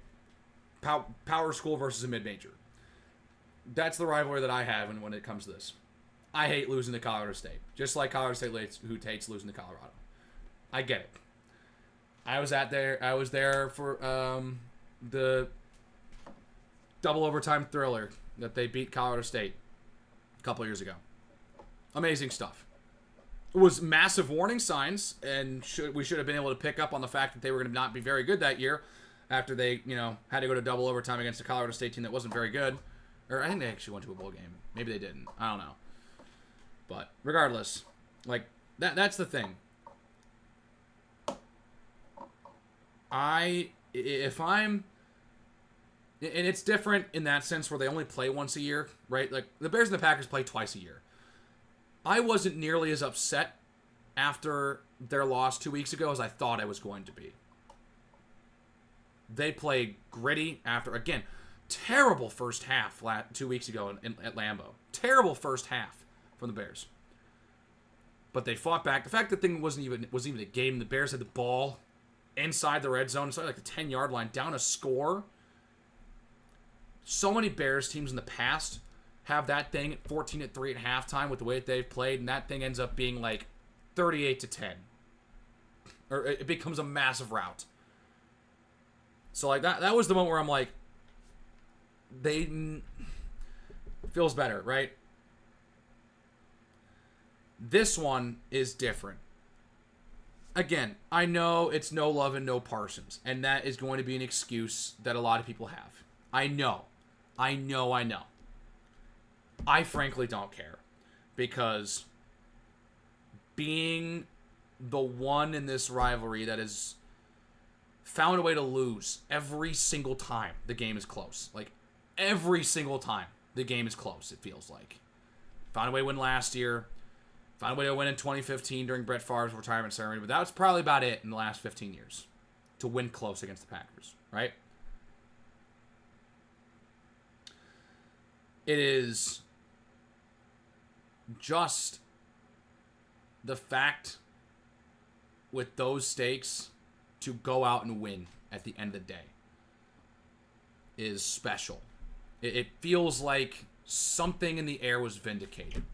Power school versus a mid-major. That's the rivalry that I have when it comes to this. I hate losing to Colorado State. Just like Colorado State who hates losing to Colorado. I get it. I was there for the double overtime thriller that they beat Colorado State a couple years ago. Amazing stuff. It was massive warning signs, and we should have been able to pick up on the fact that they were going to not be very good that year after they, had to go to double overtime against a Colorado State team that wasn't very good. Or I think they actually went to a bowl game. Maybe they didn't. I don't know. But regardless, like that's the thing. And it's different in that sense where they only play once a year, right? Like, the Bears and the Packers play twice a year. I wasn't nearly as upset after their loss 2 weeks ago as I thought I was going to be. They played gritty after, again, terrible first half 2 weeks ago at Lambeau. Terrible first half from the Bears. But they fought back. The fact that the thing wasn't even a game, the Bears had the ball inside the red zone, inside like the 10-yard line, down a score. So many Bears teams in the past have that thing at 14-3 at halftime with the way that they've played, and that thing ends up being like 38-10. Or it becomes a massive rout. So like that was the moment where I'm like, feels better, right? This one is different. Again, I know it's no love and no Parsons, and that is going to be an excuse that a lot of people have. I know. I frankly don't care, because being the one in this rivalry that is found a way to lose every single time the game is close. Like, every single time the game is close, it feels like. Found a way to win last year. Found a way to win in 2015 during Brett Favre's retirement ceremony. But that was probably about it in the last 15 years. To win close against the Packers, right? It is just the fact with those stakes to go out and win at the end of the day is special. It feels like something in the air was vindicated.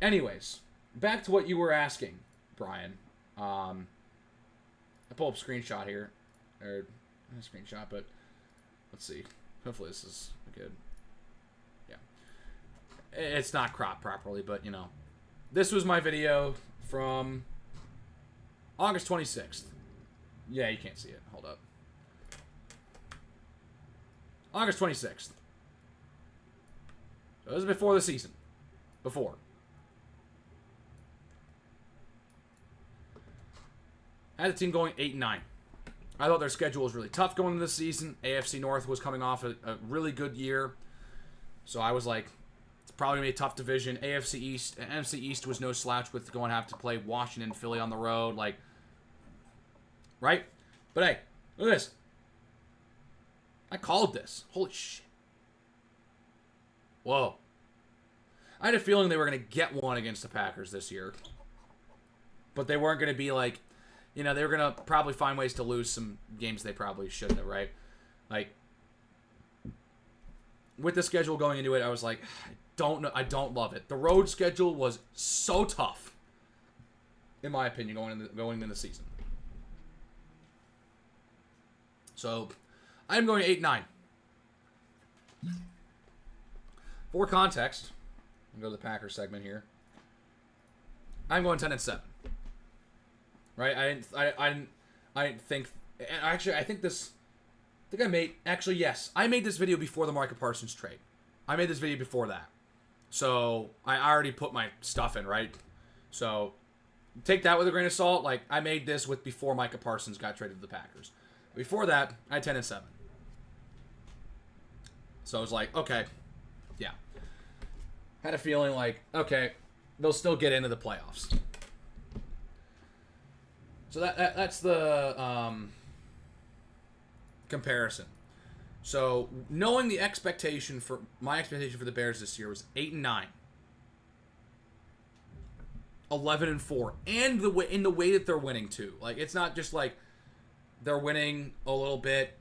Anyways, back to what you were asking, Brian. I pull up a screenshot here. Or, not a screenshot, but let's see. Hopefully this is good. Yeah. It's not cropped properly, but, you know. This was my video from August 26th. Yeah, you can't see it. Hold up. August 26th. So this is before the season. Before. I had the team going 8-9. I thought their schedule was really tough going into this season. AFC North was coming off a really good year. So I was like, it's probably going to be a tough division. AFC East, NFC East was no slouch with going to have to play Washington and Philly on the road. Like, right? But hey, look at this. I called this. Holy shit. Whoa. I had a feeling they were going to get one against the Packers this year. But they weren't going to be like, you know, they were going to probably find ways to lose some games they probably shouldn't have, right? Like, with the schedule going into it, I was like, I don't love it. The road schedule was so tough, in my opinion, going into the season. So, I'm going 8-9. For context, I'll go to the Packers segment here. I'm going 10-7. Right? I didn't think. Actually, I think I made this video before the Micah Parsons trade. I made this video before that. So, I already put my stuff in, right? So, take that with a grain of salt. Like, I made this with before Micah Parsons got traded to the Packers. Before that, I had 10-7. So, I was like, okay. Yeah. Had a feeling like, okay, they'll still get into the playoffs. So that's the comparison. So knowing my expectation for the Bears this year was 8-9, 11-4, and in the way that they're winning too. Like, it's not just like they're winning a little bit;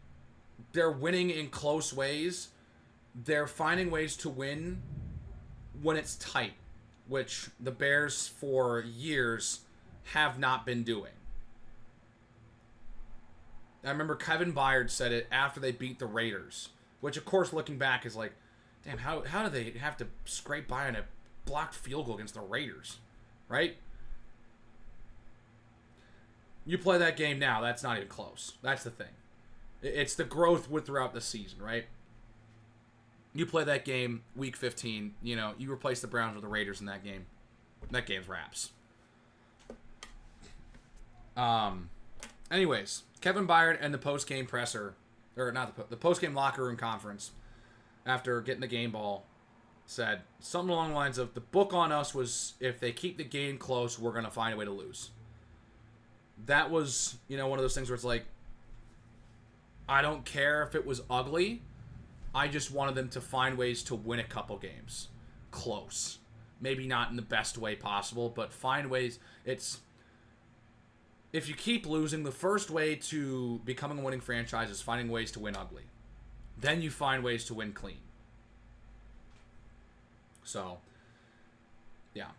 they're winning in close ways. They're finding ways to win when it's tight, which the Bears for years have not been doing. I remember Kevin Byard said it after they beat the Raiders, which, of course, looking back is like, damn, how did they have to scrape by on a blocked field goal against the Raiders, right? You play that game now, that's not even close. That's the thing. It's the growth throughout the season, right? You play that game week 15, you know, you replace the Browns with the Raiders in that game. That game's wraps. Anyways, Kevin Byard and the post-game presser, or not the post-game locker room conference, after getting the game ball, said something along the lines of, the book on us was, if they keep the game close, we're going to find a way to lose. That was, you know, one of those things where it's like, I don't care if it was ugly. I just wanted them to find ways to win a couple games. Close. Maybe not in the best way possible, but find ways. If you keep losing, the first way to becoming a winning franchise is finding ways to win ugly. Then you find ways to win clean. So, yeah.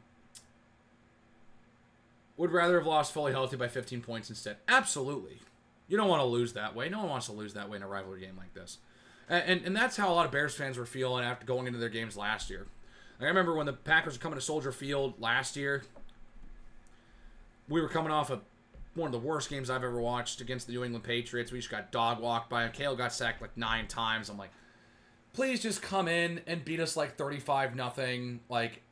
Would rather have lost fully healthy by 15 points instead. Absolutely. You don't want to lose that way. No one wants to lose that way in a rivalry game like this. And that's how a lot of Bears fans were feeling after going into their games last year. I remember when the Packers were coming to Soldier Field last year, we were coming off of one of the worst games I've ever watched against the New England Patriots. We just got dog walked by him. Kale got sacked like 9 times. I'm like, please just come in and beat us like 35-0. Like,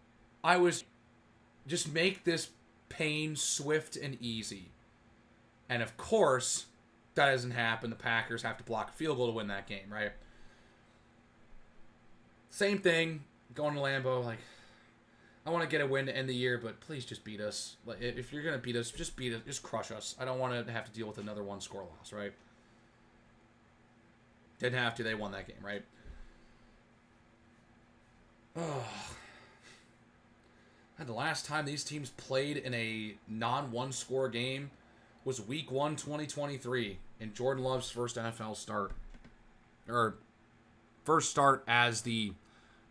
just make this pain swift and easy. And of course, That doesn't happen. The Packers have to block a field goal to win that game, right? Same thing, going to Lambeau, like, I want to get a win to end the year, but please just beat us. Like, if you're going to beat us, just beat us. Just crush us. I don't want to have to deal with another one-score loss, right? Didn't have to. They won that game, right? Oh. And the last time these teams played in a non-one-score game was Week 1, 2023, in Jordan Love's first NFL start. Or first start as the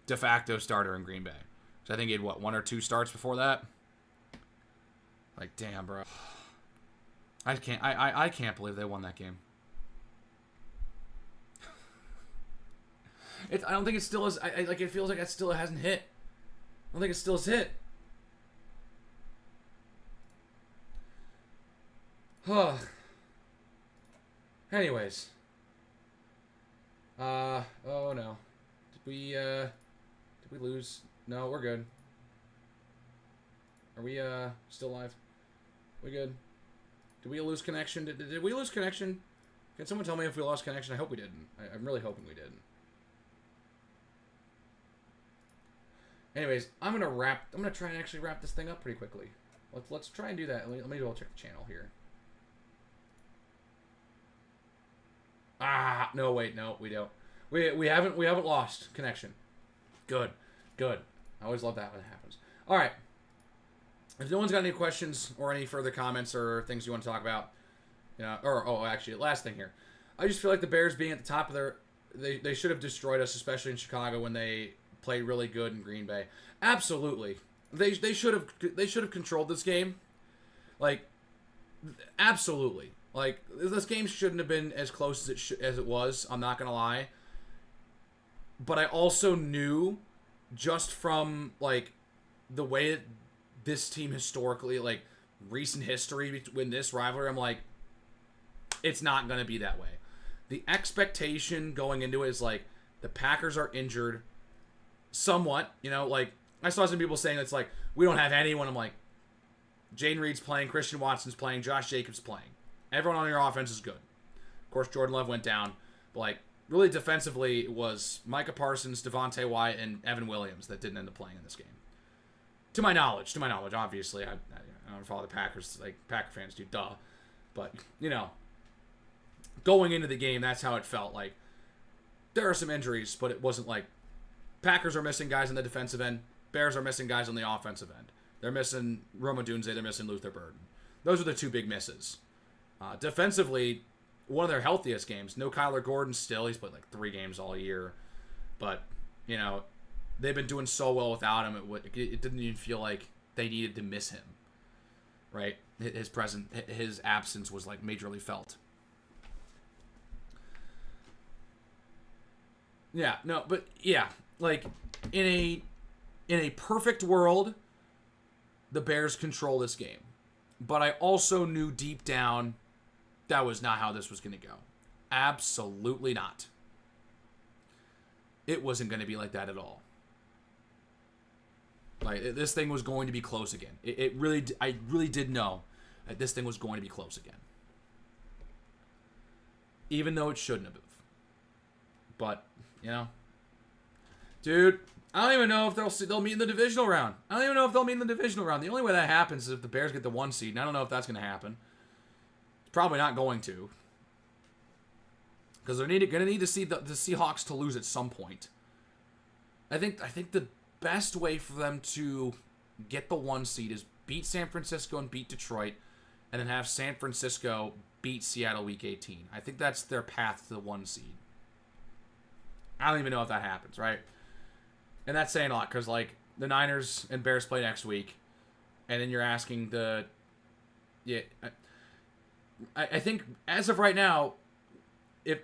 de facto starter in Green Bay. So I think he had, what, 1 or 2 starts before that? Like, damn, bro. I can't believe they won that game. I don't think it still is. Like, it feels like it still hasn't hit. I don't think it still has hit. Anyways. Oh no. Did we lose? No, we're good. Are we still live? We good? Did we lose connection? Did we lose connection? Can someone tell me if we lost connection? I hope we didn't. I'm really hoping we didn't. Anyways, I'm gonna try and actually wrap this thing up pretty quickly. Let's try and do that. Let me double check the channel here. No, wait, no, we don't. We haven't lost connection. Good. I always love that when it happens. All right. If no one's got any questions or any further comments or things you want to talk about, actually, last thing here. I just feel like the Bears being at the top of they should have destroyed us, especially in Chicago when they played really good in Green Bay. Absolutely. They should have controlled this game. Like, absolutely. Like, this game shouldn't have been as close as it was. I'm not gonna lie. But I also knew, just from like the way that this team historically, like recent history between this rivalry, I'm like, it's not gonna be that way. The expectation going into it is like the Packers are injured somewhat. Like I saw some people saying it's like we don't have anyone. I'm like, Jayden Reed's playing, Christian Watson's playing, Josh Jacobs playing. Everyone on your offense is good. Of course, Jordan Love went down, but like really defensively, it was Micah Parsons, Devontae Wyatt, and Evan Williams that didn't end up playing in this game. To my knowledge, obviously, I don't follow the Packers like Packer fans do, duh. But going into the game, that's how it felt. Like there are some injuries, but it wasn't like Packers are missing guys on the defensive end, Bears are missing guys on the offensive end. They're missing Rome Odunze, they're missing Luther Burden. Those are the two big misses. Defensively, one of their healthiest games. No Kyler Gordon still. He's played like 3 games all year. But, they've been doing so well without him. It didn't even feel like they needed to miss him. Right? His absence was like majorly felt. Yeah, no, but yeah. Like, in a perfect world, the Bears control this game. But I also knew deep down that was not how this was going to go. Absolutely not. It wasn't going to be like that at all. Like, this thing was going to be close again. I really did know that this thing was going to be close again. Even though it shouldn't have. But, dude, I don't even know if they'll meet in the divisional round. The only way that happens is if the Bears get the 1 seed, and I don't know if that's going to happen. It's probably not going to. Because they're going to need to see the Seahawks to lose at some point. I think the best way for them to get the 1 seed is beat San Francisco and beat Detroit, and then have San Francisco beat Seattle Week 18. I think that's their path to the 1 seed. I don't even know if that happens, right? And that's saying a lot, because like the Niners and Bears play next week, and then you're asking I think as of right now, if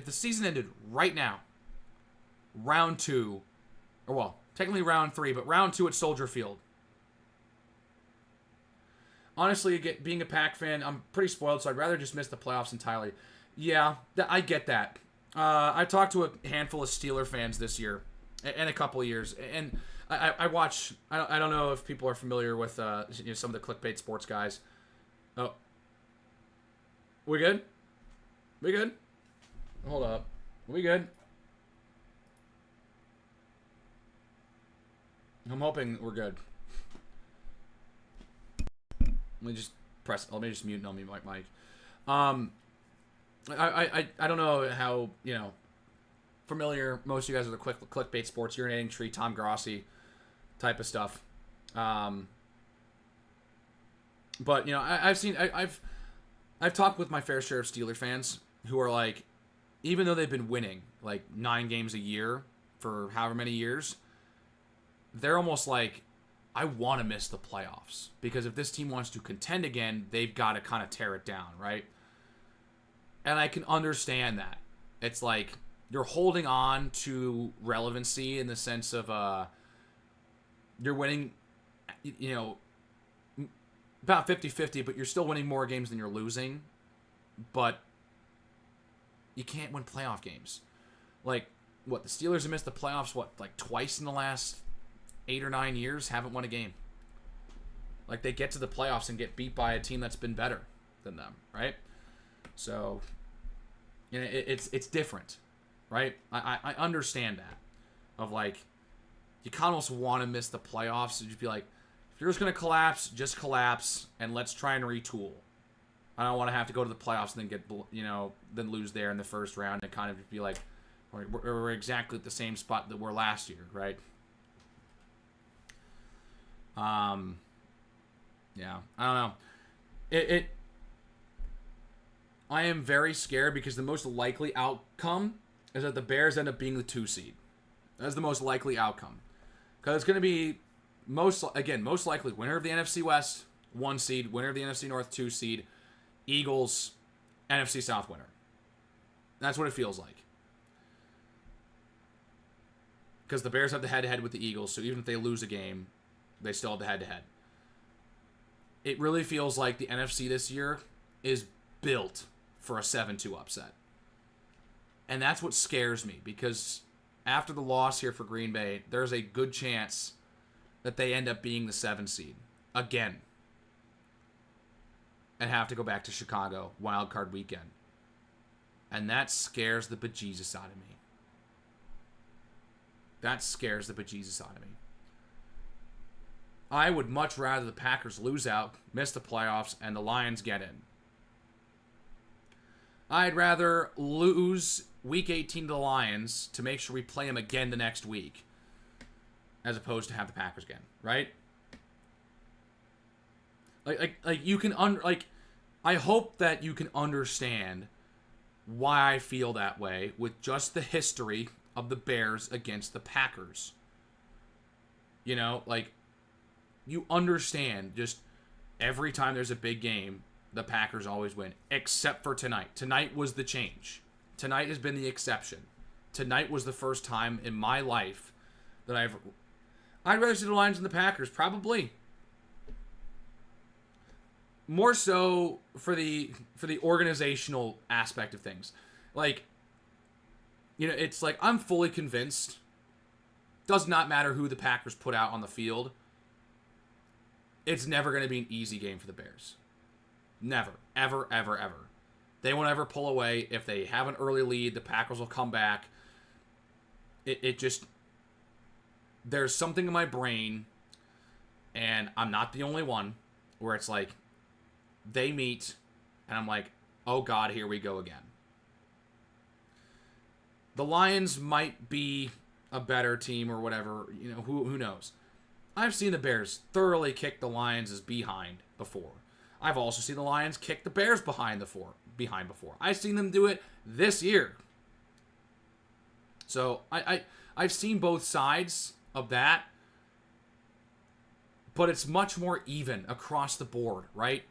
the season ended right now, round 2, or well, technically round 3, but round 2 at Soldier Field. Honestly, being a Pack fan, I'm pretty spoiled, so I'd rather just miss the playoffs entirely. Yeah, I get that. I talked to a handful of Steeler fans this year, and a couple of years, and I watch. I don't know if people are familiar with some of the clickbait sports guys. Oh, We good? We good? Hold up. We good? I'm hoping we're good. Let me just mute and unmute my mic. I don't know how, familiar most of you guys are with the clickbait sports, urinating tree, Tom Grossi type of stuff. But I've talked with my fair share of Steeler fans who are like, even though they've been winning like 9 games a year for however many years, they're almost like, I want to miss the playoffs because if this team wants to contend again, they've got to kind of tear it down, right? And I can understand that. It's like you're holding on to relevancy in the sense of you're winning, about 50-50, but you're still winning more games than you're losing. But you can't win playoff games. Like, the Steelers have missed the playoffs, twice in the last 8 or 9 years, haven't won a game. Like, they get to the playoffs and get beat by a team that's been better than them, right? So, it's different, right? I understand that. Of, you kind of almost want to miss the playoffs. You'd be like, if you're just going to collapse, just collapse, and let's try and retool. I don't want to have to go to the playoffs and then then lose there in the first round and kind of be like, we're exactly at the same spot that we're last year, right? Yeah, I don't know. I am very scared because the most likely outcome is that the Bears end up being the 2 seed. That's the most likely outcome. Because it's going to be most likely winner of the NFC West, 1 seed, winner of the NFC North, 2 seed, Eagles, NFC South winner. That's what it feels like. Because the Bears have the head-to-head with the Eagles, so even if they lose a game, they still have the head-to-head. It really feels like the NFC this year is built for a 7-2 upset. And that's what scares me, because after the loss here for Green Bay, there's a good chance that they end up being the 7 seed again and have to go back to Chicago wild card weekend. And that scares the bejesus out of me. That scares the bejesus out of me. I would much rather the Packers lose out, miss the playoffs, and the Lions get in. I'd rather lose Week 18 to the Lions to make sure we play them again the next week, as opposed to have the Packers again, right? Like you can I hope that you can understand why I feel that way with just the history of the Bears against the Packers. You understand just every time there's a big game, the Packers always win, except for tonight. Tonight was the change. Tonight has been the exception. Tonight was the first time in my life that I'd rather see the Lions than the Packers, probably. More so for the organizational aspect of things. It's like I'm fully convinced. Does not matter who the Packers put out on the field. It's never going to be an easy game for the Bears. Never. Ever, ever, ever. They won't ever pull away. If they have an early lead, the Packers will come back. It just... There's something in my brain, and I'm not the only one, where it's like, they meet, and I'm like, oh God, here we go again. The Lions might be a better team or whatever, who knows. I've seen the Bears thoroughly kick the Lions' behind before. I've also seen the Lions kick the Bears behind before. I've seen them do it this year. So I've seen both sides of that, but it's much more even across the board, right?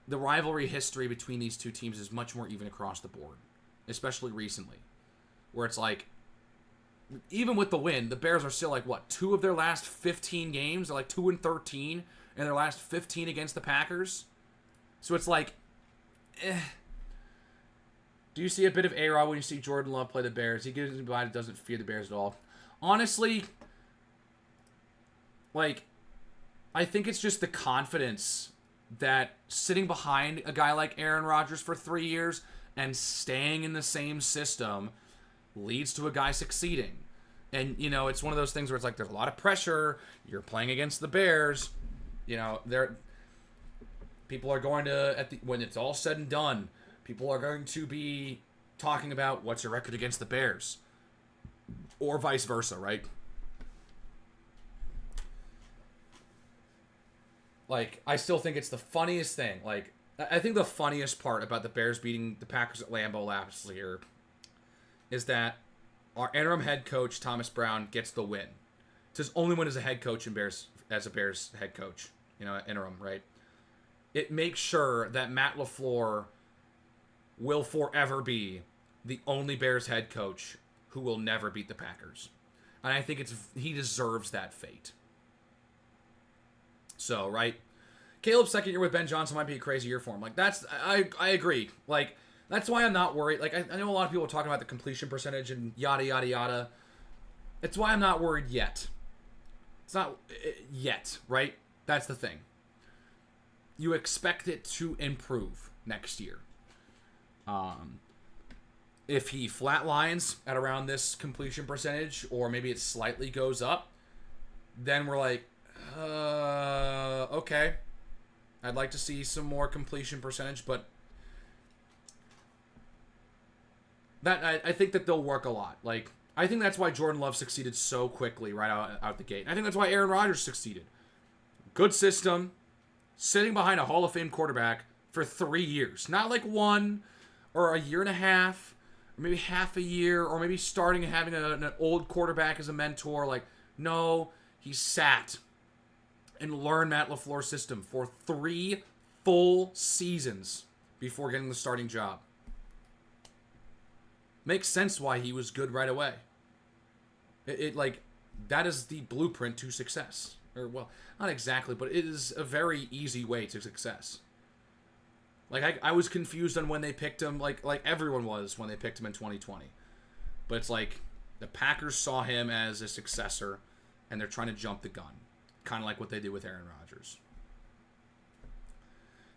The rivalry history between these two teams is much more even across the board, especially recently, where it's like, even with the win, the Bears are still 2 of their last 15 games, they're 2-13 in their last 15 against the Packers. So it's Do you see a bit of A-Rod when you see Jordan Love play the Bears? He gives him body, doesn't fear the Bears at all. Honestly, I think it's just the confidence that sitting behind a guy like Aaron Rodgers for 3 years and staying in the same system leads to a guy succeeding. And, you know, it's one of those things where it's like there's a lot of pressure. You're playing against the Bears. You know, people are going to, when it's all said and done, people are going to be talking about what's your record against the Bears. Or vice versa, right? Like, I still think it's the funniest thing. Like, I think the funniest part about the Bears beating the Packers at Lambeau last year is that our interim head coach, Thomas Brown, gets the win. It's his only win as a head coach in Bears, as a Bears head coach. You know, interim, right? It makes sure that Matt LaFleur will forever be the only Bears head coach who will never beat the Packers. And I think he deserves that fate. So, right? Caleb's second year with Ben Johnson might be a crazy year for him. Like, I agree. Like, that's why I'm not worried. Like, I know a lot of people are talking about the completion percentage and yada, yada, yada. It's why I'm not worried yet. It's not yet, right? That's the thing. You expect it to improve next year. If he flatlines at around this completion percentage, or maybe it slightly goes up, then we're like, okay. I'd like to see some more completion percentage, but I think that they'll work a lot. Like, I think that's why Jordan Love succeeded so quickly right out the gate. I think that's why Aaron Rodgers succeeded. Good system, sitting behind a Hall of Fame quarterback for 3 years. Not like 1 or a year and a half, or maybe half a year, or maybe starting and having an old quarterback as a mentor. Like, no, he sat and learned Matt LaFleur's system for 3 full seasons before getting the starting job. Makes sense why he was good right away. It like, that is the blueprint to success. Or, well, not exactly, but it is a very easy way to success. Like, I was confused on when they picked him, like everyone was when they picked him in 2020. But it's like, the Packers saw him as a successor, and they're trying to jump the gun. Kind of like what they did with Aaron Rodgers.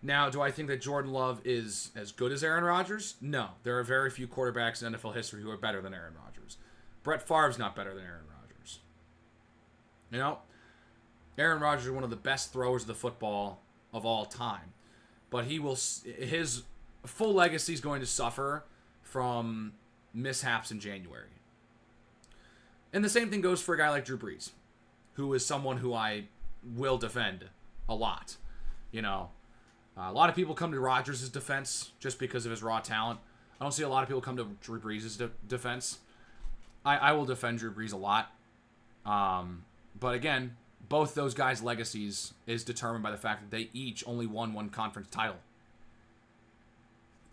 Now, do I think that Jordan Love is as good as Aaron Rodgers? No. There are very few quarterbacks in NFL history who are better than Aaron Rodgers. Brett Favre's not better than Aaron Rodgers. You know? Aaron Rodgers is one of the best throwers of the football of all time. But his full legacy is going to suffer from mishaps in January. And the same thing goes for a guy like Drew Brees, who is someone who I will defend a lot. You know, a lot of people come to Rodgers' defense just because of his raw talent. I don't see a lot of people come to Drew Brees' defense. I will defend Drew Brees a lot. But again, both those guys' legacies is determined by the fact that they each only won one conference title.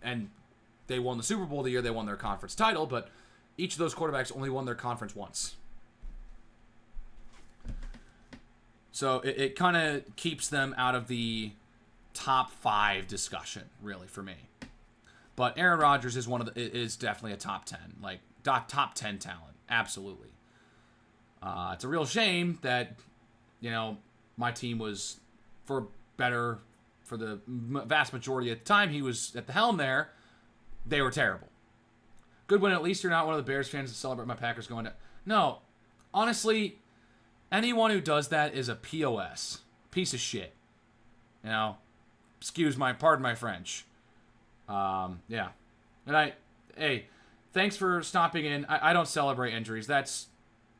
And they won the Super Bowl the year they won their conference title, but each of those quarterbacks only won their conference once. So it kind of keeps them out of the top 5 discussion, really, for me. But Aaron Rodgers is definitely a top 10, like top 10 talent, absolutely. It's a real shame that, you know, my team was for the vast majority of the time he was at the helm there, they were terrible. Good when at least you're not one of the Bears fans that celebrate my Packers going to. No, honestly, anyone who does that is a POS. Piece of shit. You know? Pardon my French. Yeah. And hey, thanks for stopping in. I don't celebrate injuries. That's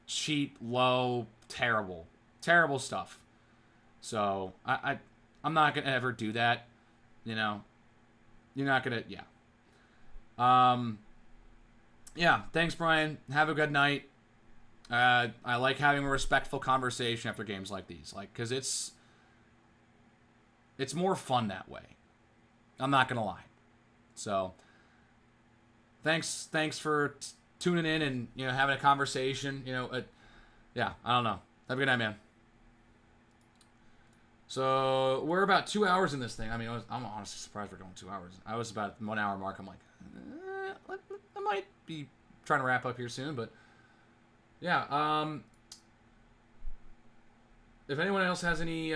cheap, low, terrible. Terrible stuff. So, I'm not going to ever do that. You know? You're not going to, yeah. Yeah, thanks, Brian. Have a good night. I like having a respectful conversation after games like these, like, because it's more fun that way. I'm not gonna lie. So, thanks for tuning in and, you know, having a conversation. You know, yeah, I don't know. Have a good night, man. So we're about 2 hours in this thing. I mean, I'm honestly surprised we're going 2 hours. I was about at the 1 hour mark. I'm like, I might be trying to wrap up here soon, but yeah. If anyone else has any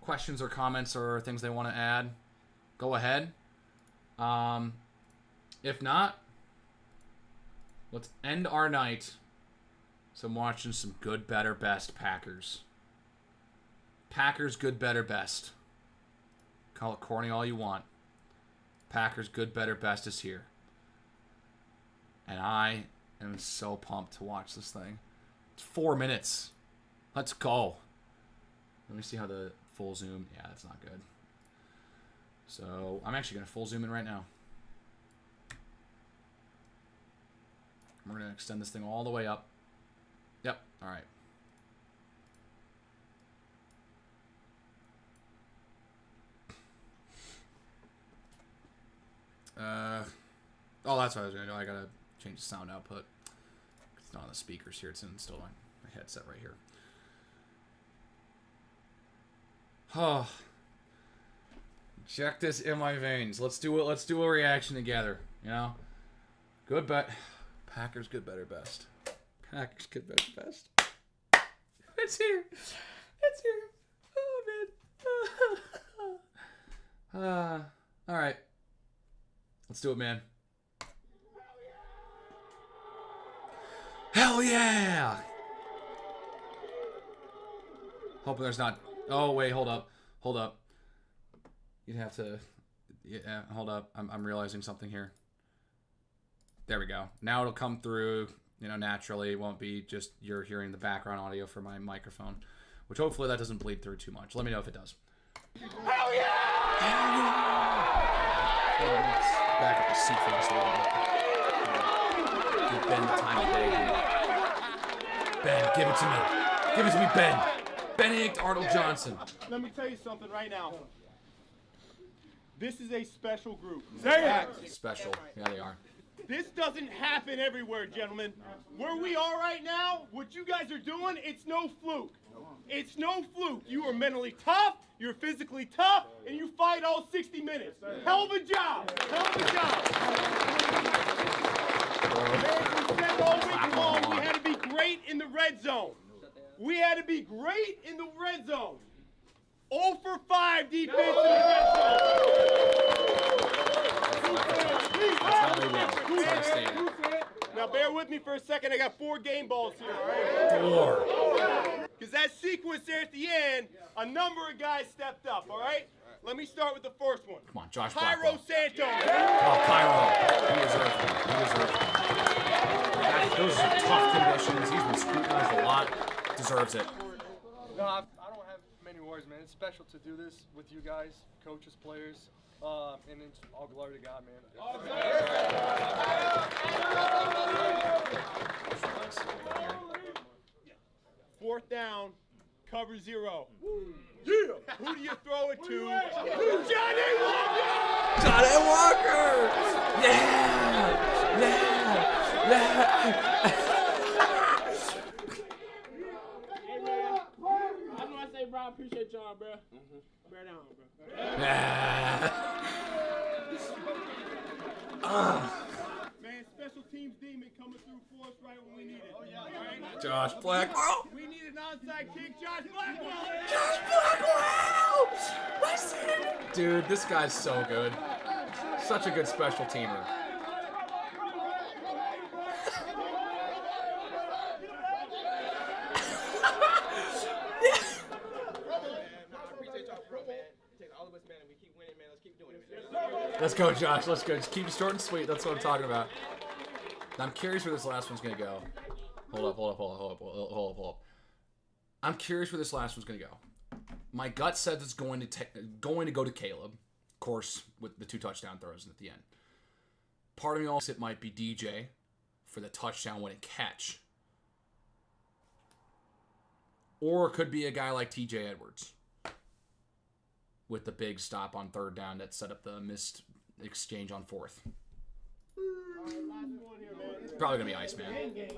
questions or comments or things they want to add, go ahead. If not, let's end our night. So I'm watching some good, better, best Packers. Packers, good, better, best. Call it corny all you want. Packers, good, better, best is here. And I am so pumped to watch this thing. It's 4 minutes. Let's go. Let me see how the full zoom. Yeah, that's not good. So I'm actually going to full zoom in right now. We're going to extend this thing all the way up. Yep. All right. Oh, that's what I was going to do. I got to change the sound output. It's not on the speakers here. It's still on my headset right here. Oh. Check this in my veins. Let's do it. Let's do a reaction together. You know? Good bet. Packers, good, better, best. Packers, good, better, best. It's here. It's here. Oh, man. All right. Let's do it, man. Hell yeah! Hoping there's not... Oh, wait, hold up. Hold up. You'd have to... Yeah, hold up. I'm realizing something here. There we go. Now it'll come through, you know, naturally. It won't be just you're hearing the background audio from my microphone, which hopefully that doesn't bleed through too much. Let me know if it does. Hell yeah! Hell yeah! Back up the seat for this a little bit. Give Ben the time of day, dude. Ben, give it to me. Give it to me, Ben. Benedict Arnold Johnson. Let me tell you something right now. This is a special group. Say it! Special. Yeah, they are. This doesn't happen everywhere, gentlemen. Where we are right now, what you guys are doing, it's no fluke. It's no fluke. You are mentally tough, you're physically tough, and you fight all 60 minutes. Hell of a job. Hell of a job. Man, we said all week long we had to be great in the red zone. We had to be great in the red zone. 0 for 5 defense in the red zone. Now bear with me for a second. I got 4 game balls here. All right? 4. Because that sequence there at the end, a number of guys stepped up. All right. Let me start with the first one. Come on, Josh. Cairo Santos. Oh, Cairo. He deserves it. He deserves it. Those are tough conditions. He's been scrutinized a lot. Deserves it. No, I don't have many words, man. It's special to do this with you guys, coaches, players, and it's all glory to God, man. Fourth down, cover 0. Yeah. Who do you throw it to? Johnny Walker! Johnny Walker! Yeah! Yeah! Yeah! Hey, man. I just want to say, bro, I appreciate y'all, bro. Bear down, bro. Man, special teams demon coming through for us right when we need it. Oh, yeah. Right? Josh Blackwell! We need an onside kick, Josh Blackwell! Josh Blackwell! Listen! Dude, this guy's so good. Such a good special teamer. Let's go, Josh. Let's go. Just keep it short and sweet. That's what I'm talking about. I'm curious where this last one's going to go. Hold up. I'm curious where this last one's going to go. My gut says it's going to go to Caleb. Of course, with the 2 touchdown throws at the end. Part of me also it might be DJ for the touchdown winning catch. Or it could be a guy like TJ Edwards with the big stop on 3rd down that set up the missed exchange on 4th. Probably going to be Iceman. Hey,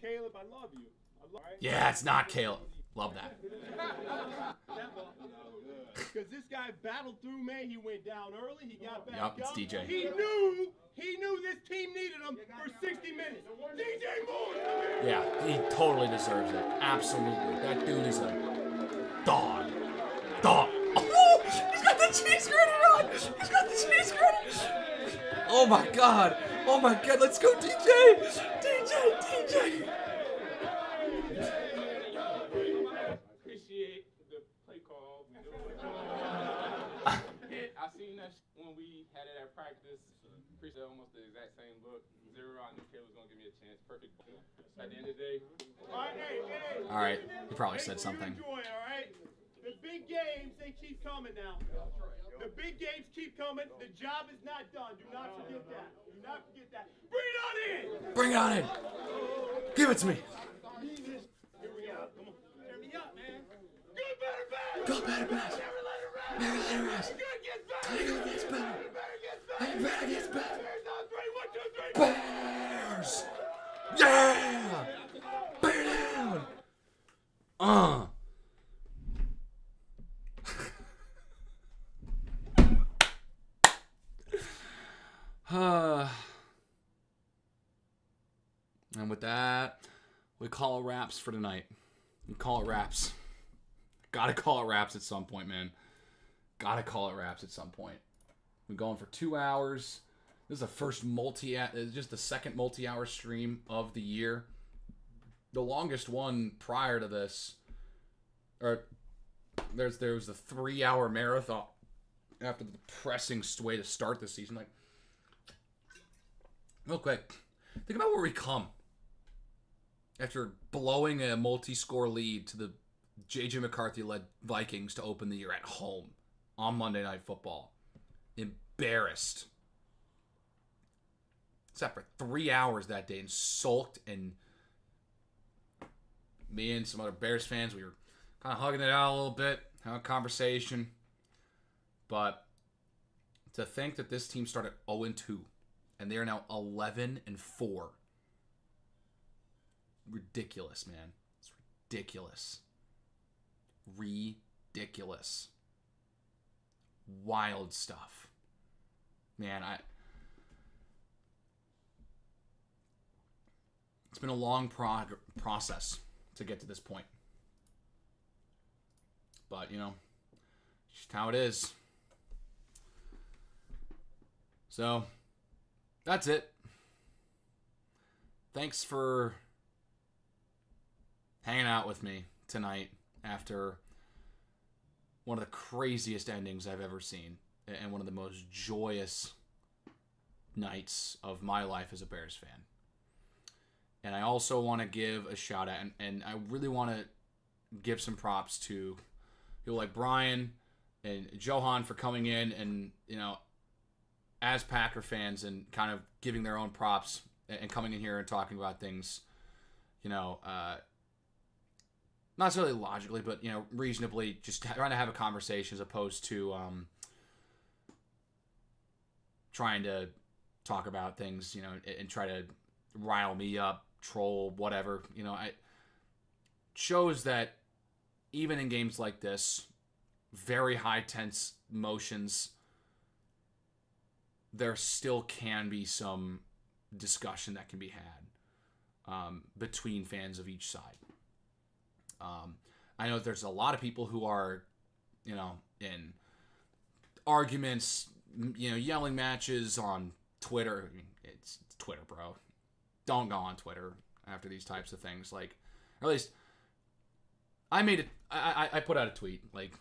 Caleb, I love you. Yeah, it's not Caleb. Love that. Because this guy battled through, man. He went down early. He got back up. It's DJ. He knew this team needed him for 60 minutes. DJ Moore! Yeah, he totally deserves it. Absolutely. That dude is a Dog. Oh, he's got the cheese grater on. He's got the cheese grater. Oh my God. Let's go, DJ. DJ. Appreciate the play call. I seen that when we had it at practice. Appreciate almost the exact same look. 0, I knew Caleb was going to give me a chance. Perfect. At the end of the day. All right. He probably said something. Enjoy, all right? The big games, they keep coming now. The big games keep coming. The job is not done. Do not forget that. Do not forget that. Bring it on in. Give it to me. Here we go. Come on. Turn me up, man. Go better, Bass. Never let her rest. It gets better. It better gets better. Bears. Yeah. Bear down. And with that, we call it wraps for tonight. We call it wraps. Gotta call it wraps at some point, man. Gotta call it wraps at some point. We're going for 2 hours. This is the first just the second multi-hour stream of the year. The longest one prior to this, or there was a 3-hour marathon after the depressing way to start this season. Like, real quick, think about where we come after blowing a multi-score lead to the J.J. McCarthy-led Vikings to open the year at home on Monday Night Football. Embarrassed. Except for 3 hours that day and sulked, and me and some other Bears fans, we were kind of hugging it out a little bit, having a conversation. But to think that this team started 0-2 and they are now 11-4. Ridiculous, man. It's ridiculous. Ridiculous. Wild stuff. Man, it's been a long process to get to this point. But, just how it is. So, that's it. Thanks for hanging out with me tonight after one of the craziest endings I've ever seen and one of the most joyous nights of my life as a Bears fan. And I also want to give a shout out, and I really want to give some props to people like Brian and Johan for coming in and, as Packer fans and kind of giving their own props and coming in here and talking about things, not necessarily logically, but, reasonably, just trying to have a conversation as opposed to trying to talk about things, and try to rile me up, troll, whatever. It shows that even in games like this, very high tense motions, there still can be some discussion that can be had between fans of each side. I know there's a lot of people who are, in arguments, yelling matches on Twitter. I mean, it's Twitter, bro. Don't go on Twitter after these types of things. Like, or at least I made it. I put out a tweet like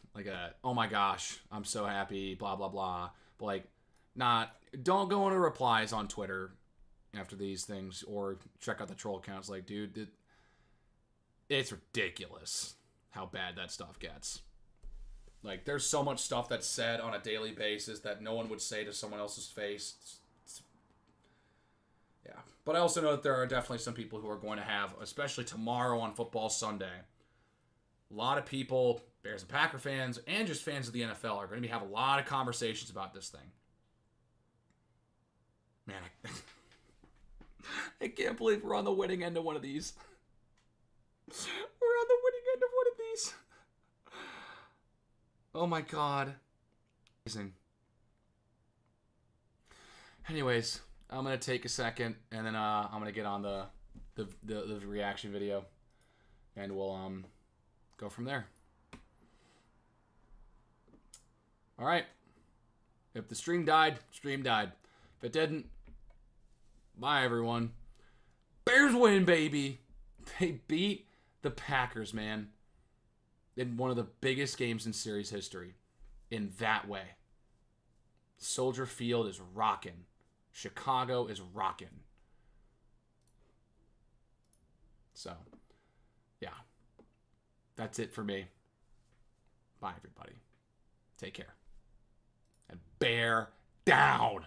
oh my gosh, I'm so happy, blah blah blah. But don't go into replies on Twitter after these things or check out the troll accounts. Like, dude, it's ridiculous how bad that stuff gets. Like, there's so much stuff that's said on a daily basis that no one would say to someone else's face. Yeah. But I also know that there are definitely some people who are going to have, especially tomorrow on Football Sunday, a lot of people, Bears and Packer fans, and just fans of the NFL, are going to have a lot of conversations about this thing. Man, I can't believe we're on the winning end of one of these. We're on the winning end of one of these. Oh my God. Amazing. Anyways, I'm going to take a second, and then I'm going to get on the reaction video, and we'll go from there. All right. If the stream died, stream died. If it didn't, bye, everyone. Bears win, baby. They beat the Packers, man, in one of the biggest games in series history in that way. Soldier Field is rocking. Chicago is rocking. So, yeah. That's it for me. Bye, everybody. Take care. And bear down.